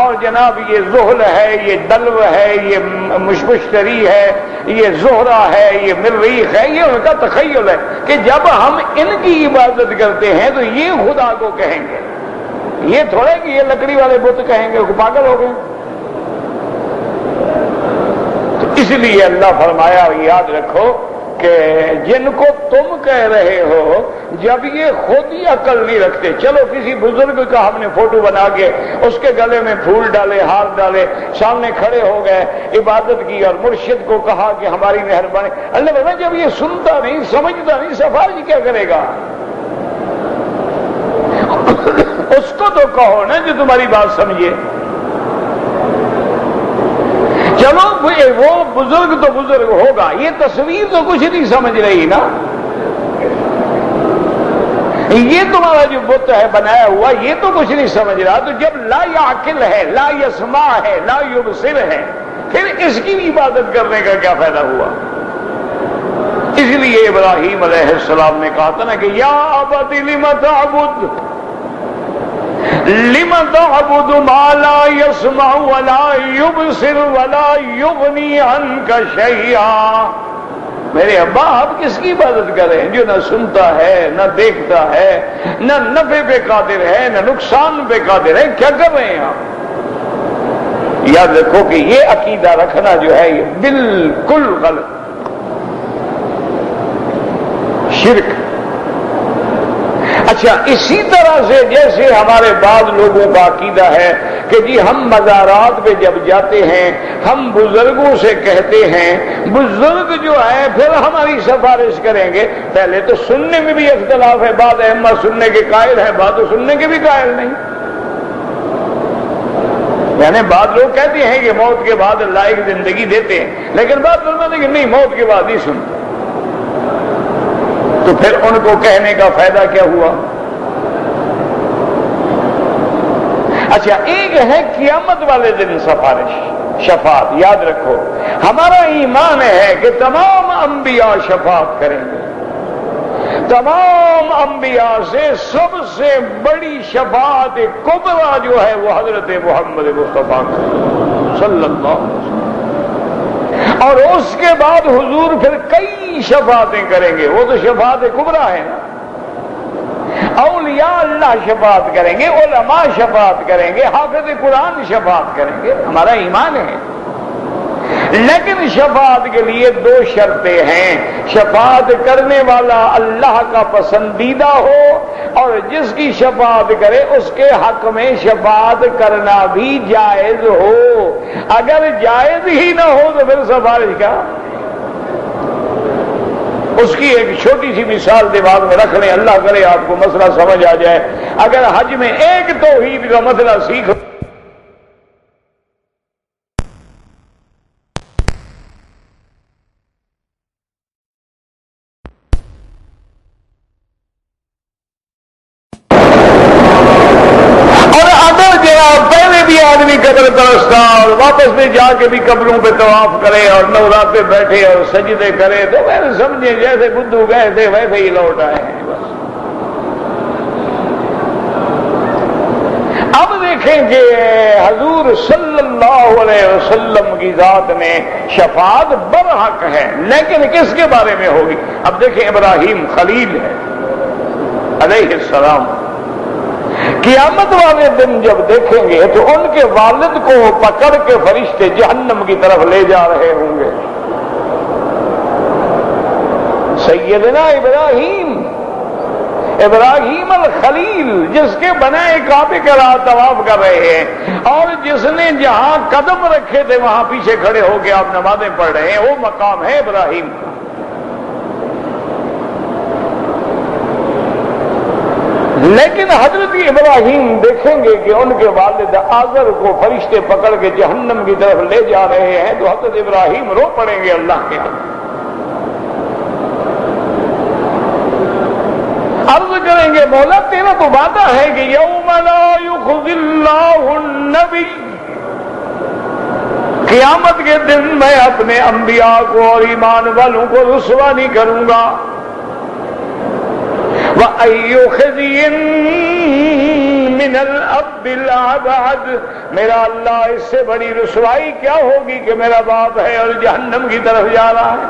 اور جناب یہ زحل ہے، یہ دلو ہے، یہ مشتری ہے، یہ زہرہ ہے، یہ مریخ ہے۔ یہ ان کا تخیل ہے کہ جب ہم ان کی عبادت کرتے ہیں تو یہ خدا کو کہیں گے، یہ تھوڑے کہ یہ لکڑی والے بت کہیں گے، پاگل ہو گئے۔ تو اس لیے اللہ فرمایا یاد رکھو کہ جن کو تم کہہ رہے ہو جب یہ خود ہی عقل نہیں رکھتے، چلو کسی بزرگ کا ہم نے فوٹو بنا کے اس کے گلے میں پھول ڈالے، ہار ڈالے، سامنے کھڑے ہو گئے، عبادت کی اور مرشد کو کہا کہ ہماری مہربانی، اللہ بابا جب یہ سنتا نہیں سمجھتا نہیں سفارش کیا کرے گا؟ اس کو تو کہو نا جو تمہاری بات سمجھے۔ چلو وہ بزرگ تو بزرگ ہوگا، یہ تصویر تو کچھ نہیں سمجھ رہی نا، یہ تمہارا جو بت ہے بنایا ہوا یہ تو کچھ نہیں سمجھ رہا۔ تو جب لا یعقل ہے، لا یسمع ہے، لا یبصر ہے، پھر اس کی بھی عبادت کرنے کا کیا فائدہ ہوا؟ اس لیے ابراہیم علیہ السلام نے کہا تھا نا کہ یا ابت لم تعبد ما لا يسمع ولا يبصر ولا يغني عنك شيئا۔ میرے ابا آپ کس کی عبادت کر رہے ہیں جو نہ سنتا ہے، نہ دیکھتا ہے، نہ نفع پہ قادر ہے، نہ نقصان پہ قادر ہے، کیا کر رہے ہیں آپ؟ یاد رکھو کہ یہ عقیدہ رکھنا جو ہے یہ بالکل غلط، شرک۔ اچھا اسی طرح سے جیسے ہمارے بعض لوگوں کا عقیدہ ہے کہ جی ہم مزارات پہ جب جاتے ہیں ہم بزرگوں سے کہتے ہیں، بزرگ جو ہے پھر ہماری سفارش کریں گے۔ پہلے تو سننے میں بھی اختلاف ہے، بعض ائمہ سننے کے قائل ہیں، بعض تو سننے کے بھی قائل نہیں۔ یعنی بعض لوگ کہتے ہیں کہ موت کے بعد اللہ ایک زندگی دیتے ہیں، لیکن بعض لوگ کہتے ہیں کہ نہیں موت کے بعد ہی سنتے۔ تو پھر ان کو کہنے کا فائدہ کیا ہوا؟ اچھا ایک ہے قیامت والے دن سفارش، شفاعت۔ یاد رکھو ہمارا ایمان ہے کہ تمام انبیاء شفاعت کریں گے، تمام انبیاء سے سب سے بڑی شفاعت کبریٰ جو ہے وہ حضرت محمد مصطفیٰ صلی اللہ علیہ وسلم، اور اس کے بعد حضور پھر کئی شفاعتیں کریں گے، وہ تو شفاعت کبریٰ ہے نا۔ اولیاء اللہ شفاعت کریں گے، علماء شفاعت کریں گے، حافظ قرآن شفاعت کریں گے، ہمارا ایمان ہے۔ لیکن شفاعت کے لیے دو شرطیں ہیں، شفاعت کرنے والا اللہ کا پسندیدہ ہو، اور جس کی شفاعت کرے اس کے حق میں شفاعت کرنا بھی جائز ہو۔ اگر جائز ہی نہ ہو تو پھر سفارش کا؟ اس کی ایک چھوٹی سی مثال دماغ میں رکھ لیں، اللہ کرے آپ کو مسئلہ سمجھ آ جائے۔ اگر حج میں ایک توحید کا مسئلہ سیکھ قبر پرستا اور واپس میں جا کے بھی قبروں پہ طواف کرے اور نورات پہ بیٹھے اور سجدے کرے تو میں سمجھے جیسے بدھو گئے تھے ویسے ہی لوٹ آئے ہیں بس۔ اب دیکھیں کہ حضور صلی اللہ علیہ وسلم کی ذات میں شفاعت برحق ہے، لیکن کس کے بارے میں ہوگی؟ اب دیکھیں ابراہیم خلیل ہے علیہ السلام، قیامت والے دن جب دیکھیں گے تو ان کے والد کو پکڑ کے فرشتے جہنم کی طرف لے جا رہے ہوں گے۔ سیدنا ابراہیم الخلیل، جس کے بنائے کعبے کا طواف کر رہے ہیں، اور جس نے جہاں قدم رکھے تھے وہاں پیچھے کھڑے ہو کے آپ نمازیں پڑھ رہے ہیں، وہ مقام ہے ابراہیم کا۔ لیکن حضرت ابراہیم دیکھیں گے کہ ان کے والد آزر کو فرشتے پکڑ کے جہنم کی طرف لے جا رہے ہیں تو حضرت ابراہیم رو پڑیں گے اللہ کے ہاں، عرض کریں گے مولا تیرا تو وعدہ ہے کہ یوم لا یخزی اللہ النبی، قیامت کے دن میں اپنے انبیاء کو اور ایمان والوں کو رسوا نہیں کروں گا۔ وَأَيُّ خِزْيٍ مِّنَ الْأَبِّ الْأَبَعَدِ، میرا اللہ اس سے بڑی رسوائی کیا ہوگی کہ میرا باپ ہے اور جہنم کی طرف جا رہا ہے۔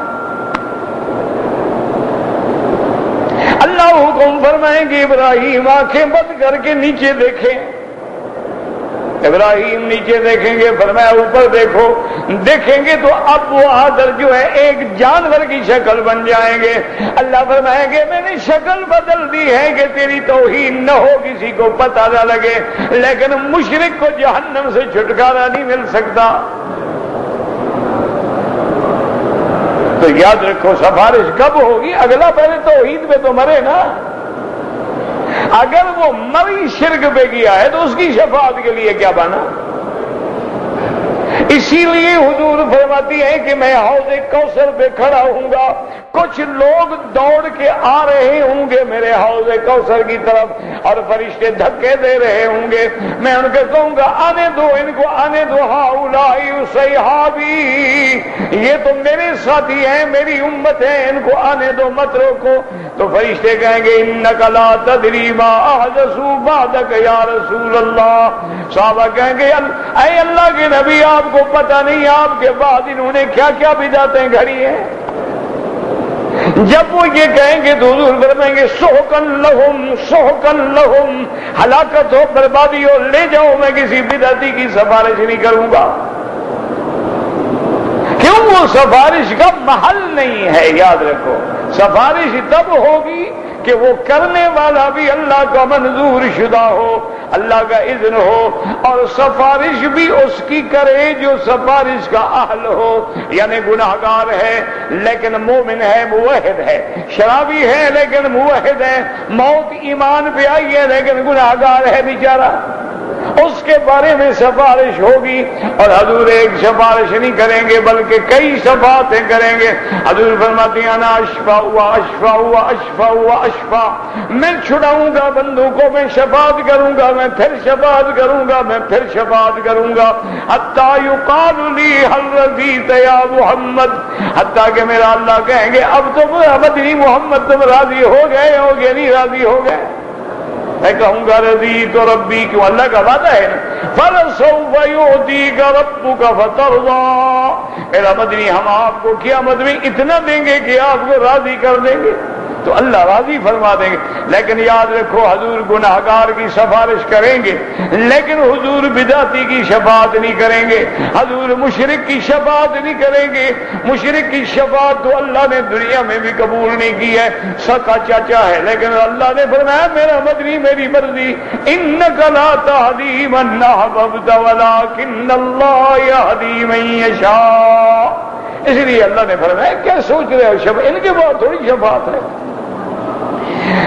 اللہ حکم فرمائیں کہ ابراہیم آنکھیں بند کر کے نیچے دیکھیں۔ ابراہیم نیچے دیکھیں گے، فرمایا اوپر دیکھو، دیکھیں گے تو اب وہ آدر جو ہے ایک جانور کی شکل بن جائیں گے۔ اللہ فرمائیں گے میں نے شکل بدل دی ہے کہ تیری توہین نہ ہو، کسی کو پتہ نہ لگے، لیکن مشرک کو جہنم سے چھٹکارا نہیں مل سکتا۔ تو یاد رکھو سفارش کب ہوگی؟ اگلا پہلے توحید پہ تو مرے نا۔ اگر وہ مری شرک پہ کیا ہے تو اس کی شفاعت کے لیے کیا بنا؟ اسی لیے حضور فرماتی ہے کہ میں حوض کوثر پہ کھڑا ہوں گا، کچھ لوگ دوڑ کے آ رہے ہوں گے میرے حوض کوثر کی طرف اور فرشتے دھکے دے رہے ہوں گے، میں ان کو کہوں گا آنے دو، ان کو آنے دو، ہؤلاء صحابی، یہ تو میرے ساتھی ہیں، میری امت ہے، ان کو آنے دو، مت روکو۔ تو فرشتے کہیں گے انک لا تدری ما احدثوا بعدک یا رسول اللہ۔ صحابہ کہیں گے اے اللہ کے نبی آپ کو پتہ نہیں آپ کے بعد انہوں نے کیا کیا بدعتیں گھڑی ہیں۔ جب وہ یہ کہیں گے تو حضور فرمائیں گے سحقن لہم سحقن لہم، ہلاکت ہو، بربادی ہو، لے جاؤ، میں کسی بدعتی کی سفارش نہیں کروں گا۔ کیوں؟ وہ سفارش کا محل نہیں ہے۔ یاد رکھو سفارش تب ہوگی کہ وہ کرنے والا بھی اللہ کا منظور شدہ ہو، اللہ کا اذن ہو، اور سفارش بھی اس کی کرے جو سفارش کا اہل ہو، یعنی گناہگار ہے لیکن مومن ہے، موحد ہے، شرابی ہے لیکن موحد ہے، موت ایمان پہ آئی ہے لیکن گناہگار ہے بیچارہ، اس کے بارے میں سفارش ہوگی، اور حضور ایک سفارش نہیں کریں گے بلکہ کئی شفاعتیں کریں گے۔ حضور فرماتے ہیں انا اشفع و اشفع و اشفع و اشفع، میں چھڑاؤں گا بندوں کو، میں شفاعت کروں گا، میں پھر شفاعت کروں گا، میں پھر شفاعت کروں گا، حتی یقال لی هل رضیت یا محمد، حتیٰ کہ میرا اللہ کہیں گے اب تو مدنی محمد تم راضی ہو گئے ہو گے نہیں راضی ہو گئے؟ میں کہوں گا رضیت ربی، کیوں اللہ کا وعدہ ہے نا، فَلَسَوْفَ يُعْطِيكَ رَبُّكَ فَتَرْضَىٰ، میرا مدنی ہم آپ کو قیامت میں اتنا دیں گے کہ آپ کو راضی کر دیں گے، تو اللہ راضی فرما دیں گے۔ لیکن یاد رکھو حضور گناہگار کی سفارش کریں گے، لیکن حضور بدعتی کی شفاعت نہیں کریں گے، حضور مشرک کی شفاعت نہیں کریں گے۔ مشرک کی شفاعت تو اللہ نے دنیا میں بھی قبول نہیں کی ہے، سکا چاچا ہے، لیکن اللہ نے فرمایا میرا مدنی میری مرضی، انک لا تہدی من احببت ولکن اللہ یہدی من یشاء، اس لیے اللہ نے فرمایا کیا سوچ رہے ہو، شفاعت ان کے بعد تھوڑی شفاعت ہے۔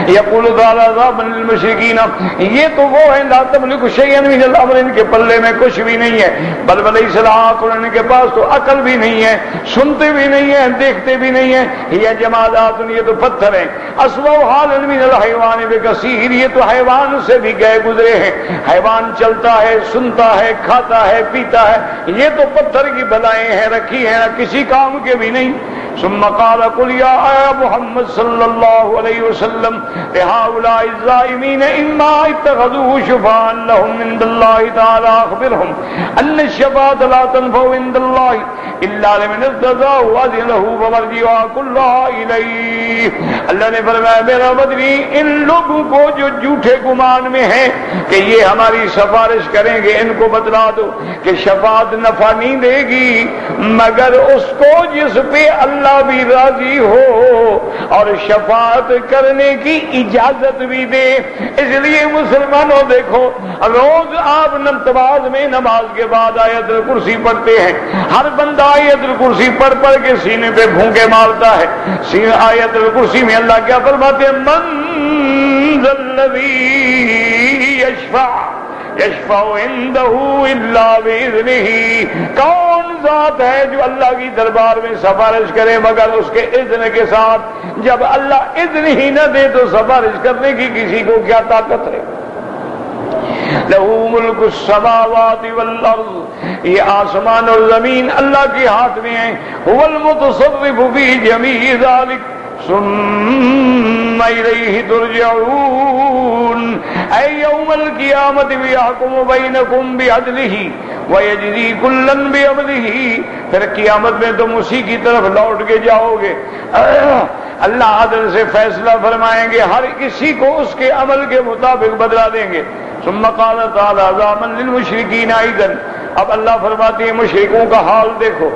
یقول تعالی عذاب للمشرکین، یہ تو وہ ہیں لا تملک شیئا من الامر، ان کے پلے میں کچھ بھی نہیں ہے، بل لیس العاقل، ان کے پاس تو عقل بھی نہیں ہے، سنتے بھی نہیں ہیں، دیکھتے بھی نہیں ہیں، یہ جمادات، یہ تو پتھر ہیں، اسوأ حالا من الحیوان بکثیر، یہ تو حیوان سے بھی گئے گزرے ہیں، حیوان چلتا ہے، سنتا ہے، کھاتا ہے، پیتا ہے، یہ تو پتھر کی بلائیں ہیں رکھی ہیں، کسی کام کے بھی نہیں۔ ثم قال قل یا محمد صلی اللہ علیہ وسلم لهؤلاء الزائمین اما اتخذوا شفعاء لهم عند الله تعالی اخبرهم ان الشفاعة لا تنفع عند الله الا لمن ارتضى واذن له فمرجعها كلها الیہ۔ اللہ نے فرمایا میرا مدنی ان لوگوں کو جو جھوٹے گمان میں ہیں کہ یہ ہماری سفارش کریں گے، ان کو بتلا دو کہ شفاعت نفع نہیں دے گی مگر اس کو جس پہ اللہ بھی راضی ہو اور شفاعت کرنے کی اجازت بھی دے۔ اس لیے مسلمانوں دیکھو، روز آپ نماز میں نماز کے بعد آیت الکرسی پڑھتے ہیں، ہر بندہ آیت الکرسی پڑھ پڑھ کے سینے پہ بھونکے مارتا ہے۔ آیت الکرسی میں اللہ کیا فرماتے ہیں، من ذا الذی یشفع عنده الا باذنہ، کون ذات ہے جو اللہ کی دربار میں سفارش کرے مگر اس کے اذن کے ساتھ؟ جب اللہ اذن ہی نہ دے تو سفارش کرنے کی کسی کو کیا طاقت ہے؟ لہو ملک السماوات والارض، یہ آسمان اور زمین اللہ کے ہاتھ میں ہیں، هو المتصرف فی جمیع ذلک ثم الیہ ترجعون، اے یوم القیامت یحکم بینکم بعدلہ ویجزی کلا بعملہ، پھر قیامت میں تم اسی کی طرف لوٹ کے جاؤ گے، اللہ عدل سے فیصلہ فرمائیں گے، ہر کسی کو اس کے عمل کے مطابق بدلا دیں گے۔ ثم قال تعالی عذابا للمشرکین ایضا، اب اللہ فرماتے ہیں مشرکوں کا حال دیکھو،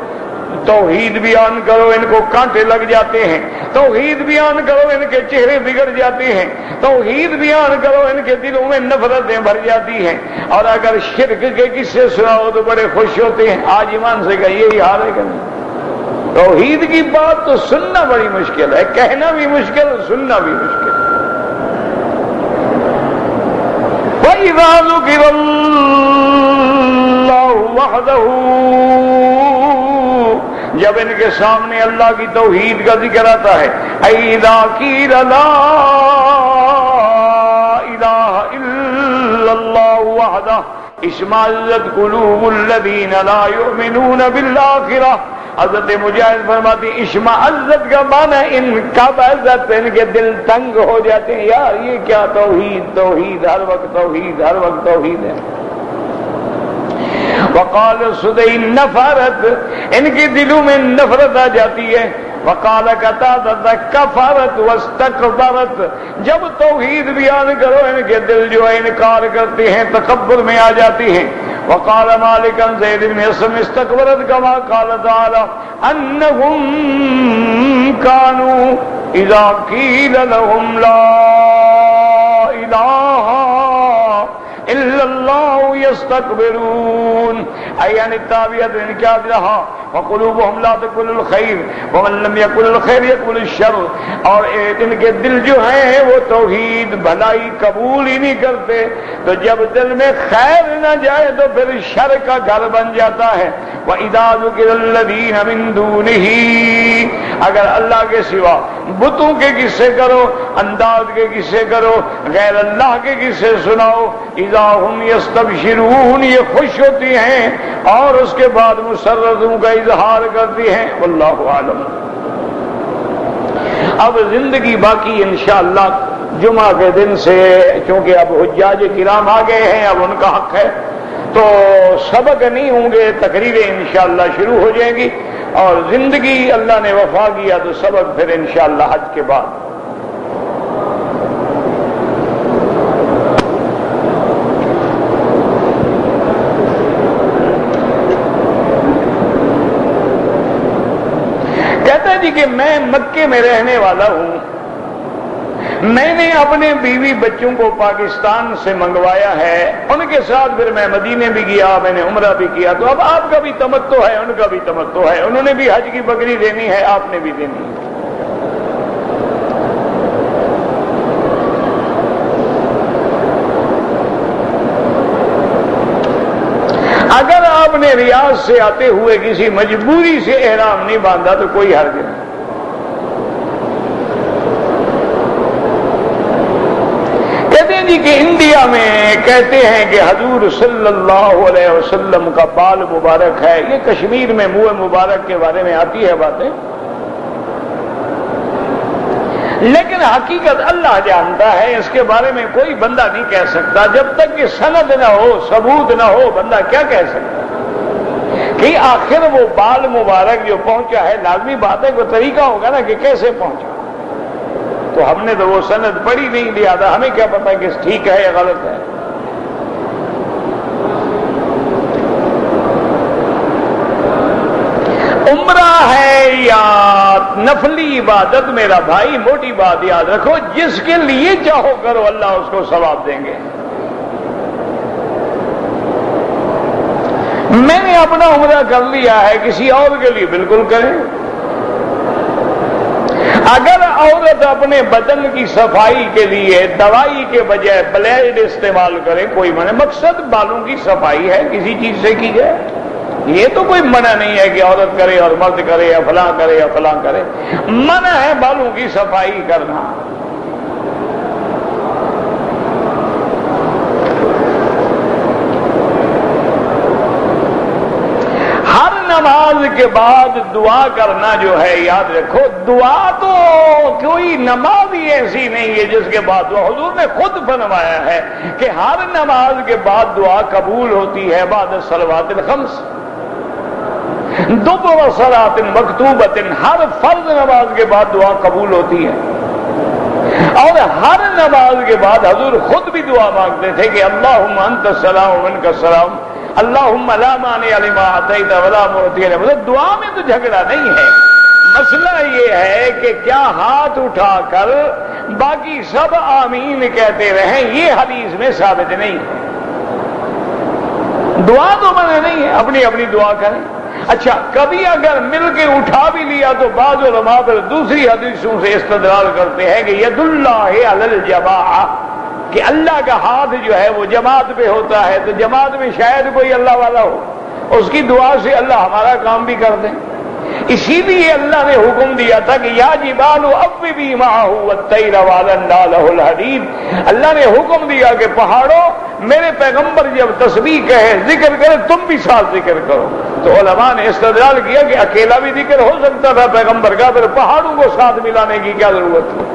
توحید بیان کرو ان کو کانٹے لگ جاتے ہیں، توحید بیان کرو ان کے چہرے بگڑ جاتے ہیں، توحید بیان کرو ان کے دلوں میں نفرتیں بھر جاتی ہیں، اور اگر شرک کے قصے سناؤ تو بڑے خوش ہوتے ہیں۔ آج ایمان سے کہ یہی حال ہے کہ نہیں؟ توحید کی بات تو سننا بڑی مشکل ہے، کہنا بھی مشکل، سننا بھی مشکل۔ وَإِذَا ذُكِرَ اللَّهُ وَحْدَهُ، جب ان کے سامنے اللہ کی توحید کا ذکر آتا ہے، اِذَا قِيلَ لَا إِلَٰهَ إِلَّا اللَّهُ وَحْدَهُ اشمأزت قلوب الذین لا یؤمنون بالآخرہ۔ حضرت مجاہد فرماتی اشمأزت کا معنی انقبضت، ان کے دل تنگ ہو جاتے ہیں، یار یہ کیا توحید، توحید ہر وقت توحید، ہر وقت توحید ہے۔ وقال سدی نفرت، ان کے دلوں میں نفرت آ جاتی ہے۔ وقال قتادہ کفرت واستکبرت، جب توحید بیان کرو ان کے دل جو ہے انکار کرتے ہیں، تکبر میں آ جاتی ہیں۔ وقال مالک عن زید بن اسلم استکبرت کما قال تعالی انہم کانوا اذا قیل لهم لا الہ الا اللہ یستکبرون، ایان التابعۃ ان کیا رہا وقلوبهم لا تقبل الخير ومن لم يقبل الخير يقبل الشر، اور ان کے دل جو ہیں وہ توحید بھلائی قبول ہی نہیں کرتے، تو جب دل میں خیر نہ جائے تو پھر شر کا گھر بن جاتا ہے۔ وَإِذَا ذُكِرَ الَّذِينَ مِن دُونِهِ، اگر اللہ کے سوا بتوں کے قصے کرو، انداز کے قصے کرو، غیر اللہ کے قصے سناؤ، اذا ہم یستبشرون، یہ خوش ہوتی ہیں اور اس کے بعد مسرتوں کا اظہار کرتی ہیں۔ واللہ عالم۔ اب زندگی باقی انشاءاللہ جمعہ کے دن سے، چونکہ اب حجاج کرام آ گئے ہیں، اب ان کا حق ہے، تو سبق نہیں ہوں گے، تقریریں انشاءاللہ شروع ہو جائیں گی، اور زندگی اللہ نے وفا کیا تو سبق پھر انشاءاللہ حج کے بعد۔ کہتا ہے جی کہ میں مکے میں رہنے والا ہوں، میں نے اپنے بیوی بچوں کو پاکستان سے منگوایا ہے، ان کے ساتھ پھر میں مدینے بھی گیا، میں نے عمرہ بھی کیا، تو اب آپ کا بھی تمتع ہے، ان کا بھی تمتع ہے، انہوں نے بھی حج کی بکری دینی ہے، آپ نے بھی دینی ہے۔ اگر آپ نے ریاض سے آتے ہوئے کسی مجبوری سے احرام نہیں باندھا تو کوئی حرج نہیں۔ کہتے ہیں جی کہ انڈیا میں کہتے ہیں کہ حضور صلی اللہ علیہ وسلم کا بال مبارک ہے، یہ کشمیر میں منہ مبارک کے بارے میں آتی ہے باتیں، لیکن حقیقت اللہ جانتا ہے، اس کے بارے میں کوئی بندہ نہیں کہہ سکتا، جب تک کہ سند نہ ہو، ثبوت نہ ہو، بندہ کیا کہہ سکتا کہ آخر وہ بال مبارک جو پہنچا ہے، لازمی بات ہے کوئی طریقہ ہوگا نا کہ کیسے پہنچا، تو ہم نے تو وہ سند پڑھی نہیں، لہذا ہمیں کیا پتا کہ ٹھیک ہے یا غلط ہے۔ عمرہ ہے یا نفلی عبادت، میرا بھائی موٹی بات یاد رکھو، جس کے لیے چاہو کرو، اللہ اس کو ثواب دیں گے۔ میں نے اپنا عمرہ کر لیا ہے، کسی اور کے لیے بالکل کریں۔ اگر عورت اپنے بدن کی صفائی کے لیے دوائی کے بجائے بلیڈ استعمال کرے، کوئی منع، مقصد بالوں کی صفائی ہے، کسی چیز سے کی جائے، یہ تو کوئی منع نہیں ہے کہ عورت کرے اور مرد کرے یا فلاں کرے یا فلاں کرے، منع ہے بالوں کی صفائی کرنا۔ ہر نماز کے بعد دعا کرنا جو ہے، یاد رکھو، دعا تو کوئی نماز ہی ایسی نہیں ہے جس کے بعد دعا، حضور نے خود فرمایا ہے کہ ہر نماز کے بعد دعا قبول ہوتی ہے، بعد الصلوات الخمس، دبر صلاۃ مکتوبۃ، ہر فرض نماز کے بعد دعا قبول ہوتی ہے، اور ہر نماز کے بعد حضور خود بھی دعا مانگتے تھے کہ اللہم انت السلام ومنک السلام، اللہم لا مانع لما اعطیت ولا معطی لما منعت۔ دعا میں تو جھگڑا نہیں ہے، مسئلہ یہ ہے کہ کیا ہاتھ اٹھا کر باقی سب آمین کہتے رہیں، یہ حدیث میں ثابت نہیں ہے۔ دعا تو منع نہیں ہے، اپنی اپنی دعا کریں۔ اچھا، کبھی اگر مل کے اٹھا بھی لیا تو بعض علماء پر دوسری حدیثوں سے استدلال کرتے ہیں کہ ید اللہ علی الجماعہ، کہ اللہ کا ہاتھ جو ہے وہ جماعت پہ ہوتا ہے، تو جماعت میں شاید کوئی اللہ والا ہو، اس کی دعا سے اللہ ہمارا کام بھی کر دیں۔ اسی لیے اللہ نے حکم دیا تھا کہ یا جبال اوبی معہ والطیر وعلنا لہ الحدید، اللہ نے حکم دیا کہ پہاڑوں میرے پیغمبر جب تسبیح کہے، ذکر کرے، تم بھی ساتھ ذکر کرو۔ تو علماء نے استدلال کیا کہ اکیلا بھی ذکر ہو سکتا تھا پیغمبر کا، پھر پہاڑوں کو ساتھ ملانے کی کیا ضرورت تھی؟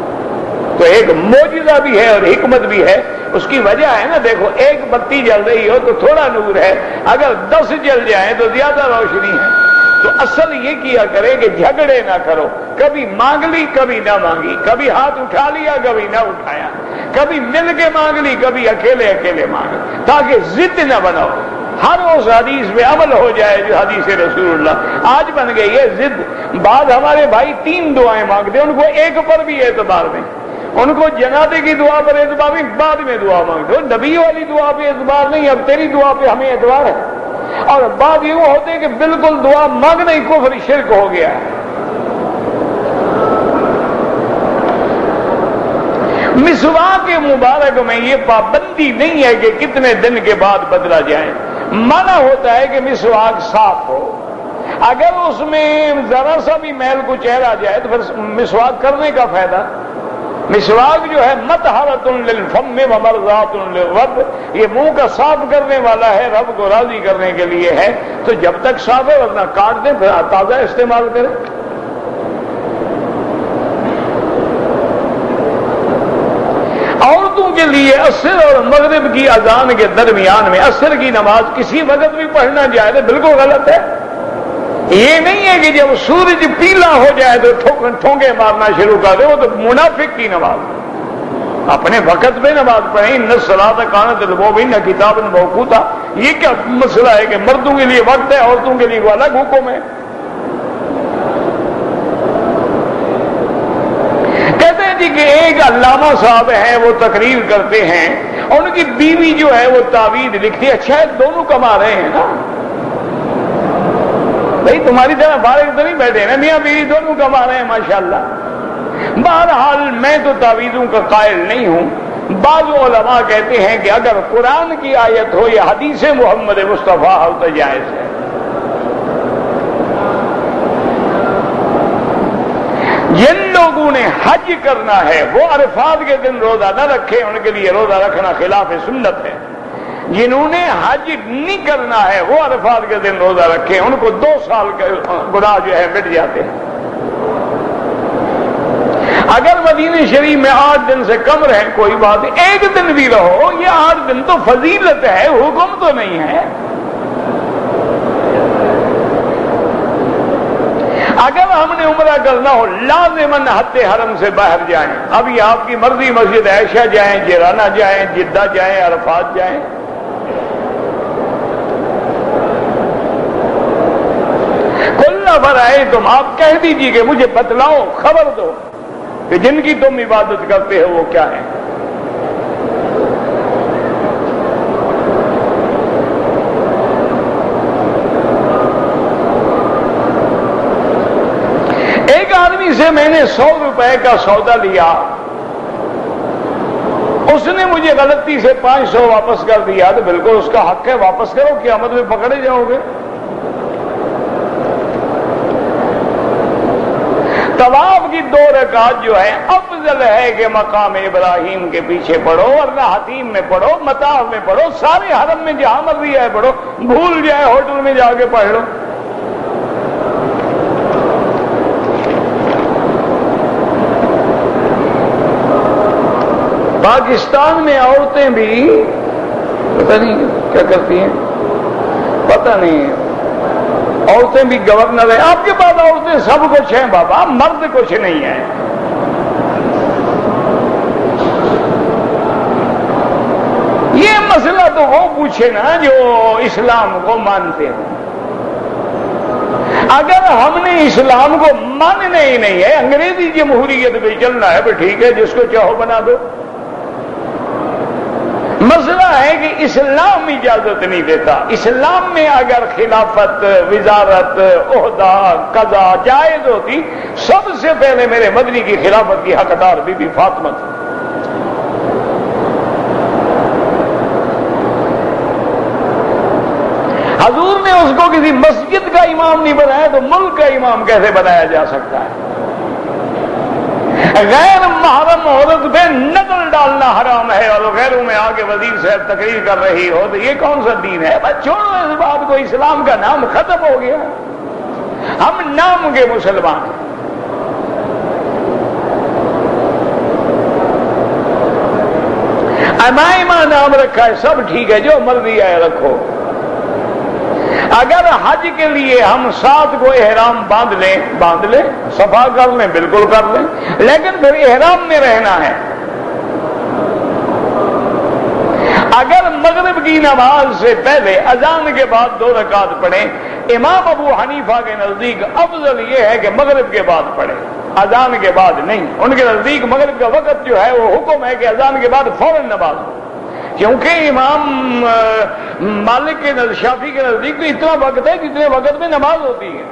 تو ایک معجزہ بھی ہے اور حکمت بھی ہے، اس کی وجہ ہے نا، دیکھو ایک بتی جل رہی ہو تو تھوڑا نور ہے، اگر 10 جل جائیں تو زیادہ روشنی ہے۔ تو اصل یہ کیا کرے کہ جھگڑے نہ کرو، کبھی مانگ لی کبھی نہ مانگی، کبھی ہاتھ اٹھا لیا کبھی نہ اٹھایا، کبھی مل کے مانگ لی کبھی اکیلے اکیلے مانگ، تاکہ ضد نہ بناؤ، ہر اس حدیث میں عمل ہو جائے جو حدیث رسول اللہ۔ آج بن گئی ہے ضد، بعض ہمارے بھائی 3 دعائیں مانگتے ہیں، ان کو ایک پر بھی اعتبار نہیں، ان کو جنازے کی دعا پر اعتبار نہیں، بعد میں دعا مانگتے ہو، نبی والی دعا پہ اعتبار نہیں، اب تیری دعا پہ ہمیں اعتبار ہے۔ اور بعض یوں ہوتے ہیں کہ بالکل دعا مانگنا ہی کفر شرک ہو گیا ہے۔ مسواک کے مبارک میں یہ پابندی نہیں ہے کہ کتنے دن کے بعد بدلا جائے، منع ہوتا ہے کہ مسواک صاف ہو۔ اگر اس میں ذرا سا بھی میل کو چہرا جائے تو پھر مسواک کرنے کا فائدہ۔ مسواک جو ہے مطہرۃ للفم ومرضات للرب، یہ منہ کا صاف کرنے والا ہے، رب کو راضی کرنے کے لیے ہے، تو جب تک صاف ہے ورنہ کاٹ دیں پھر تازہ استعمال کریں۔ عورتوں کے لیے عصر اور مغرب کی اذان کے درمیان میں عصر کی نماز کسی وقت بھی پڑھنا جائے تو بالکل غلط ہے۔ یہ نہیں ہے کہ جب سورج پیلا ہو جائے تو ٹھونکے مارنا شروع کر دے، وہ تو منافق کی نماز۔ اپنے وقت پہ نماز پڑھیں، ان الصلاۃ کانت للمؤمنین کتابا موقوتا۔ یہ کیا مسئلہ ہے کہ مردوں کے لیے وقت ہے، عورتوں کے لیے وہ الگ حکم ہے؟ کہتے ہیں جی کہ ایک علامہ صاحب ہیں، وہ تقریر کرتے ہیں، ان کی بیوی جو ہے وہ تعویذ لکھتی ہے۔ اچھا ہے دونوں کما رہے ہیں نا بھائی، تمہاری طرح فارغ تو نہیں بیٹھے نا، میاں بیوی دونوں کما رہے ہیں ماشاءاللہ۔ بہرحال میں تو تعویذوں کا قائل نہیں ہوں۔ بعض علماء کہتے ہیں کہ اگر قرآن کی آیت ہو یا حدیث محمد مصطفیٰ ہو تو جائز ہے۔ جن لوگوں نے حج کرنا ہے وہ عرفات کے دن روزہ نہ رکھے، ان کے لیے روزہ رکھنا خلاف سنت ہے۔ جنہوں نے حج نہیں کرنا ہے وہ عرفات کے دن روزہ رکھے، ان کو 2 سال کے گناہ جو ہے مٹ جاتے ہیں۔ اگر مدینہ شریف میں 8 دن سے کم رہیں کوئی بات نہیں، 1 دن بھی رہو، یہ 8 دن تو فضیلت ہے، حکم تو نہیں ہے۔ اگر ہم نے عمرہ کرنا ہو لازماً حد حرم سے باہر جائیں، ابھی آپ کی مرضی مسجد عائشہ جائیں، جیرانہ جائیں، جدہ جائیں، عرفات جائیں۔ کل برائے تم آپ کہہ دیجیے کہ مجھے بتلاؤ، خبر دو کہ جن کی تم عبادت کرتے ہو وہ کیا ہے۔ ایک آدمی سے میں نے 100 روپے کا سودا لیا، اس نے مجھے غلطی سے 500 واپس کر دیا، تو بالکل اس کا حق ہے، واپس کرو، قیامت میں پکڑے جاؤ گے۔ طواف کی 2 رکعت جو ہے افضل ہے کہ مقام ابراہیم کے پیچھے پڑھو، ورنہ حتیم میں پڑھو، مطاف میں پڑھو، سارے حرم میں جہاں مرضی ہے پڑھو، بھول جائے ہوٹل میں جا کے پڑھ لو۔ پاکستان میں عورتیں بھی پتہ نہیں کیا کرتی ہیں، پتہ نہیں، عورتیں بھی گورنر ہیں۔ آپ کے پاس عورتیں سب کچھ ہیں بابا، مرد کچھ نہیں ہے۔ یہ مسئلہ تو وہ پوچھے نا جو اسلام کو مانتے ہیں۔ اگر ہم نے اسلام کو ماننا ہی نہیں ہے، انگریزی جمہوریت پہ چلنا ہے، تو ٹھیک ہے، جس کو چاہو بنا دو۔ مسئلہ ہے کہ اسلام اجازت نہیں دیتا۔ اسلام میں اگر خلافت، وزارت، عہدہ، قضا جائز ہوتی، سب سے پہلے میرے مدنی کی خلافت کی حقدار بی بی فاطمہ تھی۔ حضور نے اس کو کسی مسجد کا امام نہیں بنایا تو ملک کا امام کیسے بنایا جا سکتا ہے؟ غیر محرم عورت پہ نظر ڈالنا حرام ہے، اور غیروں میں آگے وزیر صاحب تقریر کر رہی ہو تو یہ کون سا دین ہے؟ بس چھوڑو اس بات کو، اسلام کا نام ختم ہو گیا، ہم نام کے مسلمان ہیں۔ امائمہ نام رکھا ہے، سب ٹھیک ہے، جو مرضی ہے رکھو۔ اگر حج کے لیے ہم 7 کو احرام باندھ لیں، صفا کر لیں، بالکل کر لیں، لیکن پھر احرام میں رہنا ہے۔ اگر مغرب کی نماز سے پہلے اذان کے بعد 2 رکعت پڑھیں، امام ابو حنیفہ کے نزدیک افضل یہ ہے کہ مغرب کے بعد پڑھیں، اذان کے بعد نہیں۔ ان کے نزدیک مغرب کا وقت جو ہے وہ حکم ہے کہ اذان کے بعد فوراً نماز ہو، کیونکہ امام مالک کے شافعی کے نزدیک تو اتنا وقت ہے جتنے وقت میں نماز ہوتی ہے.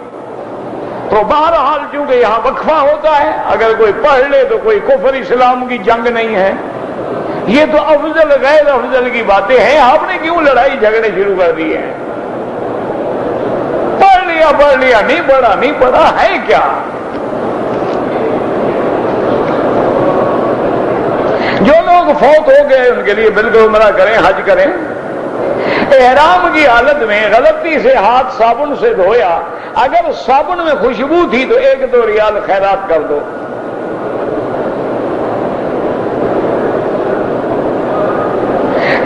تو بہرحال چونکہ یہاں وقفہ ہوتا ہے، اگر کوئی پڑھ لے تو کوئی کفر اسلام کی جنگ نہیں ہے. یہ تو افضل غیر افضل کی باتیں ہیں. آپ نے کیوں لڑائی جھگڑے شروع کر دیے ہیں؟ پڑھ لیا نہیں پڑھا ہے کیا؟ جو لوگ فوت ہو گئے ان کے لیے بالکل عمرہ کریں، حج کریں. احرام کی حالت میں غلطی سے ہاتھ صابن سے دھویا، اگر صابن میں خوشبو تھی تو 1-2 ریال خیرات کر دو.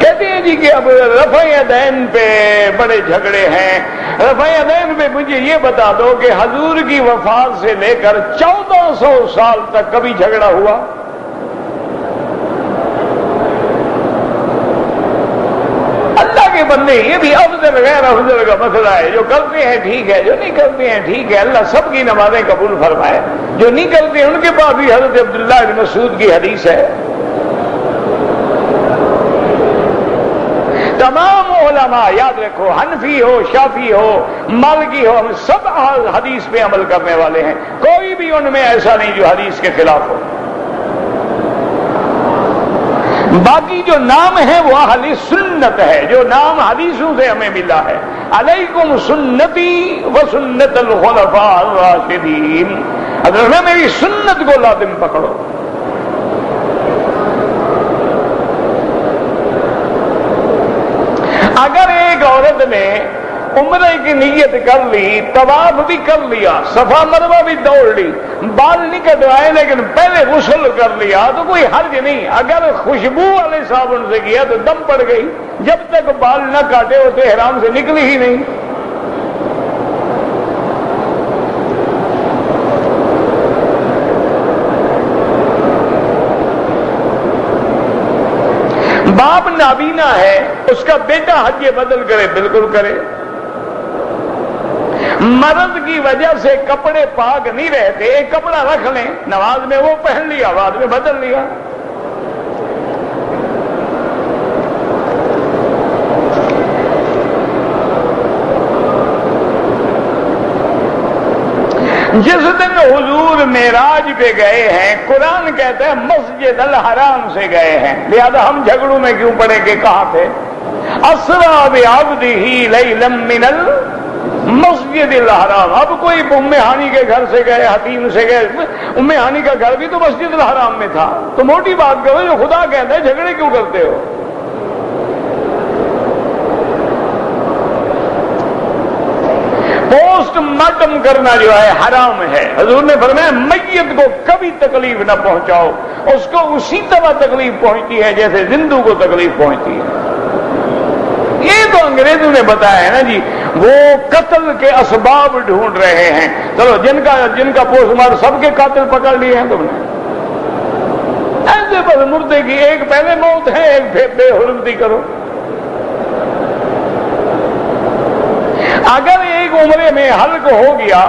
کہتے ہیں جی کہ اب رفع یدین پہ بڑے جھگڑے ہیں. رفع یدین پہ مجھے یہ بتا دو کہ حضور کی وفات سے لے کر 1400 سال تک کبھی جھگڑا ہوا؟ اللہ کے بندے، یہ بھی افضل غیر افضل کا مسئلہ ہے. جو کرتے ہیں ٹھیک ہے، جو نہیں کرتے ہیں ٹھیک ہے. اللہ سب کی نمازیں قبول فرمائے. جو نہیں کرتے ان کے پاس بھی حضرت عبداللہ بن مسعود کی حدیث ہے. تمام علماء یاد رکھو، حنفی ہو، شافعی ہو، مالکی ہو، ہم سب حدیث پہ عمل کرنے والے ہیں. کوئی بھی ان میں ایسا نہیں جو حدیث کے خلاف ہو. باقی جو نام ہے وہ اہل سنت ہے، جو نام حدیثوں سے ہمیں ملا ہے. علیکم سنتی و سنت الخلفاء الراشدین. حضرت میری سنت کو لازم پکڑو. اگر ایک عورت نے عمرے کی نیت کر لی، طواف بھی کر لیا، صفا مروہ بھی دوڑ لی، بال نہیں کٹوائے لیکن پہلے غسل کر لیا تو کوئی حرج نہیں. اگر خوشبو والے صابن سے کیا تو دم پڑ گئی. جب تک بال نہ کاٹے ہوتے احرام سے نکلی ہی نہیں. باپ نابینا ہے، اس کا بیٹا حج بدل کرے، بالکل کرے. مرض کی وجہ سے کپڑے پاک نہیں رہتے، ایک کپڑا رکھ لیں، نماز میں وہ پہن لیا، بعد میں بدل لیا. جس دن حضور معراج پہ گئے ہیں، قرآن کہتا ہے مسجد الحرام سے گئے ہیں. لہذا ہم جھگڑوں میں کیوں پڑے کہ کہاں تھے؟ اسرا بعبدہ لیلا من المسجد الحرام. اب کوئی ام ہانی کے گھر سے گئے، حتیم سے گئے. ام ہانی کا گھر بھی تو مسجد الحرام میں تھا. تو موٹی بات کرو، جو خدا کہتا ہے جھگڑے کیوں کرتے ہو؟ پوسٹ مارٹم کرنا جو ہے حرام ہے. حضور نے فرمایا میت کو کبھی تکلیف نہ پہنچاؤ، اس کو اسی طرح تکلیف پہنچتی ہے جیسے زندوں کو تکلیف پہنچتی ہے. یہ تو انگریزوں نے بتایا ہے نا جی. وہ قتل کے اسباب ڈھونڈ رہے ہیں. چلو جن کا پوسٹ مارٹم سب کے قاتل پکڑ لیے ہیں تم نے. ایسے بس مردے کی ایک پہلے موت ہے، ایک بے حرمتی کرو. اگر ایک عمرے میں حلق ہو گیا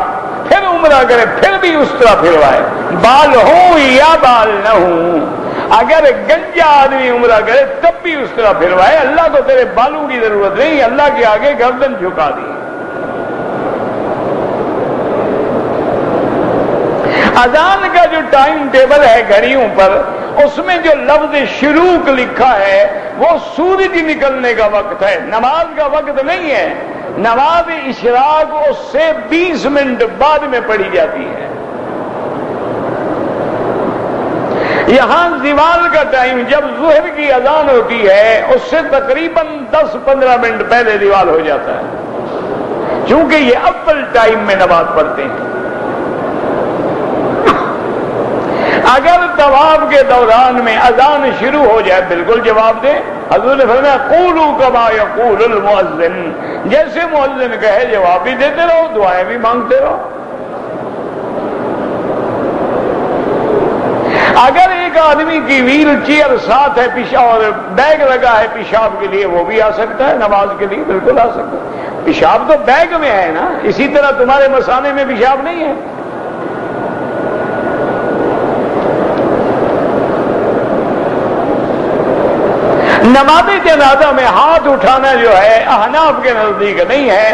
پھر عمرہ کرے، پھر بھی اس طرح پھروائے، بال ہوں یا بال نہ ہوں. اگر گنجا آدمی عمرہ کرے تب بھی اس طرح پھروائے. اللہ کو تیرے بالوں کی ضرورت نہیں، اللہ کے آگے گردن جھکا دی. اذان کا جو ٹائم ٹیبل ہے گھڑیوں پر، اس میں جو لفظ شروق لکھا ہے وہ سورج نکلنے کا وقت ہے، نماز کا وقت نہیں ہے. نماز اشراق اس سے 20 منٹ بعد میں پڑھی جاتی ہے. یہاں زوال کا ٹائم جب ظہر کی اذان ہوتی ہے اس سے تقریباً 10-15 منٹ پہلے زوال ہو جاتا ہے، چونکہ یہ اول ٹائم میں نماز پڑھتے ہیں. اگر طواف کے دوران میں اذان شروع ہو جائے بالکل جواب دیں. حضور نے فرمایا قولوا کما یقول المؤذن. جیسے مؤذن کہے جواب بھی دیتے رہو، دعائیں بھی مانگتے رہو. اگر ایک آدمی کی ویل چیئر ساتھ ہے، اور بیگ لگا ہے پیشاب کے لیے، وہ بھی آ سکتا ہے نماز کے لیے، بالکل آ سکتا ہے. پیشاب تو بیگ میں ہے نا، اسی طرح تمہارے مثانے میں پیشاب نہیں ہے. نماز جنازہ میں ہاتھ اٹھانا جو ہے احناف کے نزدیک نہیں ہے،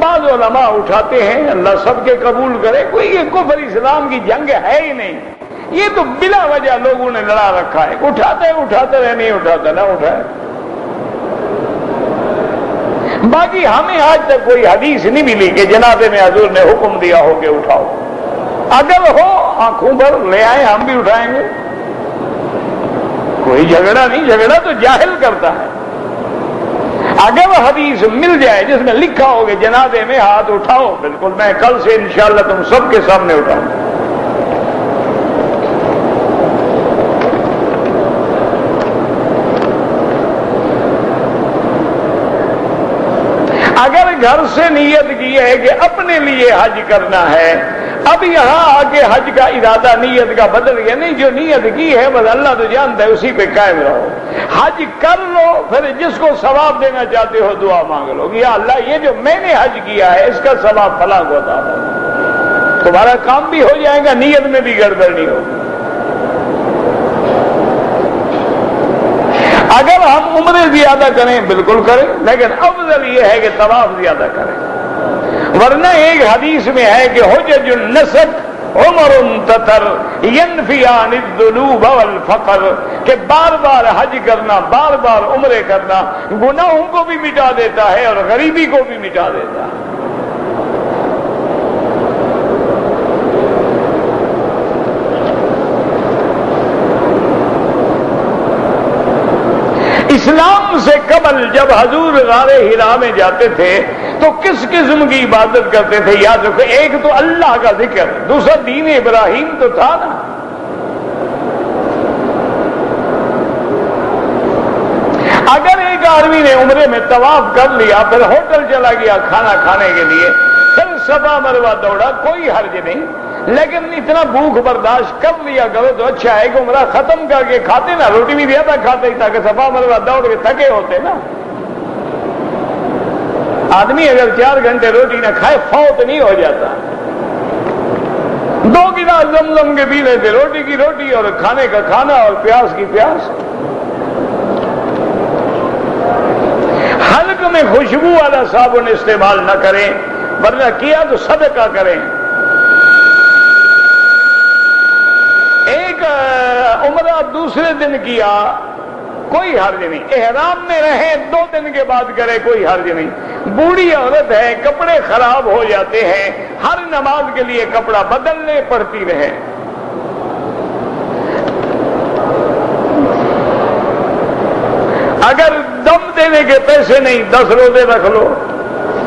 بعض علماء اٹھاتے ہیں، اللہ سب کے قبول کرے، کوئی یہ کفر اسلام کی جنگ ہے ہی نہیں، یہ تو بلا وجہ لوگوں نے لڑا رکھا ہے، اٹھاتے رہے، نہیں اٹھاتا نہ اٹھائے۔ باقی ہمیں آج تک کوئی حدیث نہیں ملی کہ جنازے میں حضور نے حکم دیا ہو کہ اٹھاؤ، اگر ہو آنکھوں پر لے آئے ہم بھی اٹھائیں گے، کوئی جھگڑا نہیں، جھگڑا تو جاہل کرتا ہے۔ اگر حدیث مل جائے جس میں لکھا ہو کہ جنازے میں ہاتھ اٹھاؤ، بالکل میں کل سے انشاءاللہ تم سب کے سامنے اٹھاؤں۔ اگر گھر سے نیت کی ہے کہ اپنے لیے حج کرنا ہے، اب یہاں آگے حج کا ارادہ نیت کا بدل گیا، نہیں جو نیت کی ہے بس اللہ تو جانتا ہے، اسی پہ قائم رہو، حج کر لو، پھر جس کو ثواب دینا چاہتے ہو دعا مانگ لو، یا اللہ یہ جو میں نے حج کیا ہے اس کا ثواب فلاں کو عطا کرو، تمہارا کام بھی ہو جائے گا، نیت میں بھی گڑبڑ نہیں ہوگی۔ اگر ہم عمرے زیادہ کریں بالکل کریں، لیکن افضل یہ ہے کہ طواف زیادہ کریں، ورنہ ایک حدیث میں ہے کہ حجج النسک عمر تتر ینفیان الذنوب والفقر، کہ بار بار حج کرنا، بار بار عمرے کرنا گناہوں کو بھی مٹا دیتا ہے اور غریبی کو بھی مٹا دیتا ہے۔ اسلام سے قبل جب حضور غار حرا میں جاتے تھے تو کس قسم کی عبادت کرتے تھے یاد رکھو، ایک تو اللہ کا ذکر، دوسرا دین ابراہیم تو تھا نا۔ اگر ایک آدمی نے عمرے میں طواف کر لیا، پھر ہوٹل چلا گیا کھانا کھانے کے لیے، پھر صفا مروہ دوڑا، کوئی حرج نہیں، لیکن اتنا بھوک برداشت کر لیا کرو تو اچھا ہے کہ عمرہ ختم کر کے کھاتے نا، روٹی بھی زیادہ کھاتے ہی تاکہ صفا مروہ دوڑ کے تھکے ہوتے نا۔ آدمی اگر 4 گھنٹے روٹی نہ کھائے فوت نہیں ہو جاتا، 2 گلاس زمزم کے پی لیتے، روٹی کی روٹی اور کھانے کا کھانا اور پیاس کی پیاس۔ حلق میں خوشبو والا صابن استعمال نہ کریں، ورنہ کیا تو صدقہ کریں۔ ایک عمرہ دوسرے دن کیا کوئی حرج نہیں، احرام میں رہیں 2 دن کے بعد کرے کوئی حرج نہیں۔ بوڑھی عورت ہے، کپڑے خراب ہو جاتے ہیں، ہر نماز کے لیے کپڑا بدلنے پڑتی رہے۔ اگر دم دینے کے پیسے نہیں 10 روزے رکھ لو،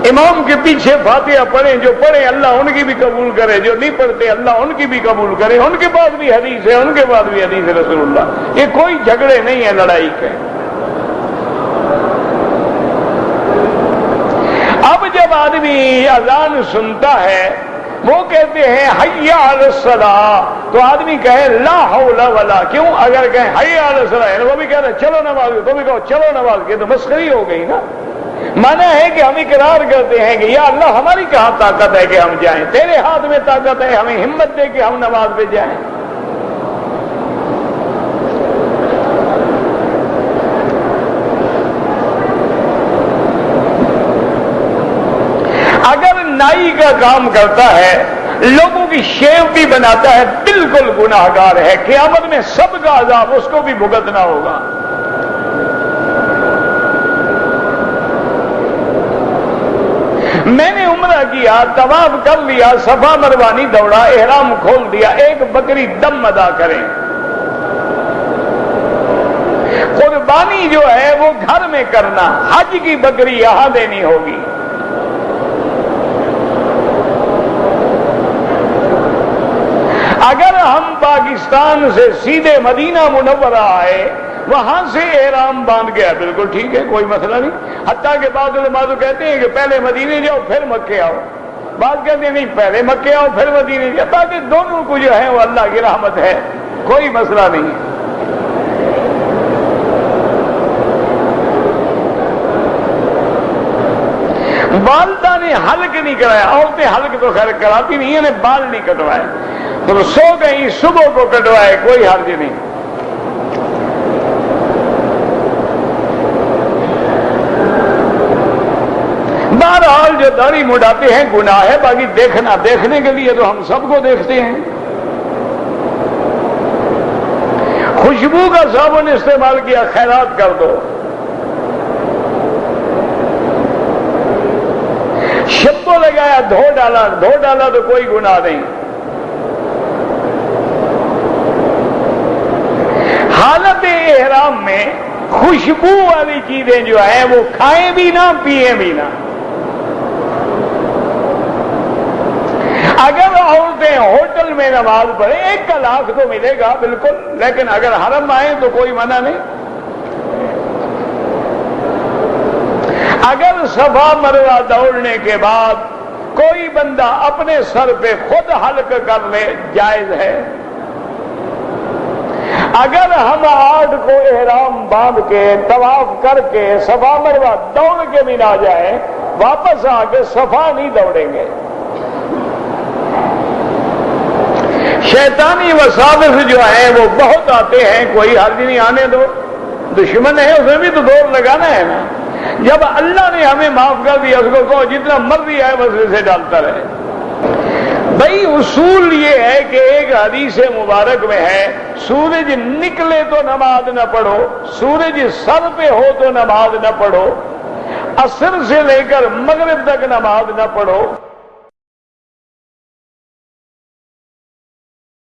امام کے پیچھے فاتحہ پڑھیں، جو پڑھیں اللہ ان کی بھی قبول کرے، جو نہیں پڑھتے اللہ ان کی بھی قبول کرے، ان کے پاس بھی حدیث ہے، ان کے پاس بھی حدیث ہے رسول اللہ، یہ کوئی جھگڑے نہیں ہے، لڑائی کے۔ اب جب آدمی اذان سنتا ہے وہ کہتے ہیں حی علی الصلاۃ، تو آدمی کہے لا حول ولا، کیوں؟ اگر کہیں حی علی الصلاۃ وہ بھی کہہ رہے چلو نماز، تو بھی کہو چلو نماز، یہ تو مسخری ہو گئی نا۔ مانا ہے کہ ہم اقرار کرتے ہیں کہ یا اللہ ہماری کہاں طاقت ہے کہ ہم جائیں، تیرے ہاتھ میں طاقت ہے، ہمیں ہمت دے کہ ہم نماز پہ جائیں۔ اگر نائی کا کام کرتا ہے، لوگوں کی شیو بھی بناتا ہے، بالکل گناہگار ہے، قیامت میں سب کا عذاب اس کو بھی بھگتنا ہوگا۔ میں نے عمرہ کیا، طواف کر لیا، صفا مروہ نہیں دوڑا، احرام کھول دیا، ایک بکری دم ادا کریں۔ قربانی جو ہے وہ گھر میں کرنا، حج کی بکری یہاں دینی ہوگی۔ اگر ہم پاکستان سے سیدھے مدینہ منورہ آئے، وہاں سے احرام باندھ گیا، بالکل ٹھیک ہے، کوئی مسئلہ نہیں، حتیٰ کہ بعض علماء کہتے ہیں کہ پہلے مدینے جاؤ پھر مکے آؤ، بعض کہتے ہیں نہیں پہلے مکے آؤ پھر مدینے جاؤ، تاکہ دونوں کو جو ہے وہ اللہ کی رحمت ہے، کوئی مسئلہ نہیں ہے۔ والدہ نے حلق نہیں کرایا، عورتیں حلق تو خیر کراتی نہیں ہیں، بال نہیں کٹوائے، تو سو گئی صبح کو کٹوائے، کوئی حرج نہیں۔ بہرحال جو داڑھی مڈاتے ہیں گناہ ہے، باقی دیکھنا دیکھنے کے لیے تو ہم سب کو دیکھتے ہیں۔ خوشبو کا صابن استعمال کیا، خیرات کر دو۔ شیمپو لگایا، دھو ڈالا تو کوئی گناہ نہیں۔ حالت احرام میں خوشبو والی چیزیں جو ہیں وہ کھائیں بھی نہ پیئیں بھی نہ۔ اگر عورتیں ہوٹل میں نماز پڑھیں 1 لاکھ تو ملے گا بالکل، لیکن اگر حرم آئیں تو کوئی منع نہیں۔ اگر صفا مروہ دوڑنے کے بعد کوئی بندہ اپنے سر پہ خود حلق کر لے جائز ہے۔ اگر ہم 8 کو احرام باندھ کے طواف کر کے صفا مروہ دوڑ کے بھی نہ جائیں، واپس آ کے صفا نہیں دوڑیں گے۔ شیطانی وساوس جو ہیں وہ بہت آتے ہیں، کوئی حرج نہیں، آنے دو، دشمن ہے اسے بھی تو دور لگانا ہے نا۔ جب اللہ نے ہمیں معاف کر دیا، اس کو کہو جتنا مرضی ہے بس اسے ڈالتا رہے۔ بھائی اصول یہ ہے کہ ایک حدیث مبارک میں ہے سورج نکلے تو نماز نہ پڑھو، سورج سر پہ ہو تو نماز نہ پڑھو، عصر سے لے کر مغرب تک نماز نہ پڑھو۔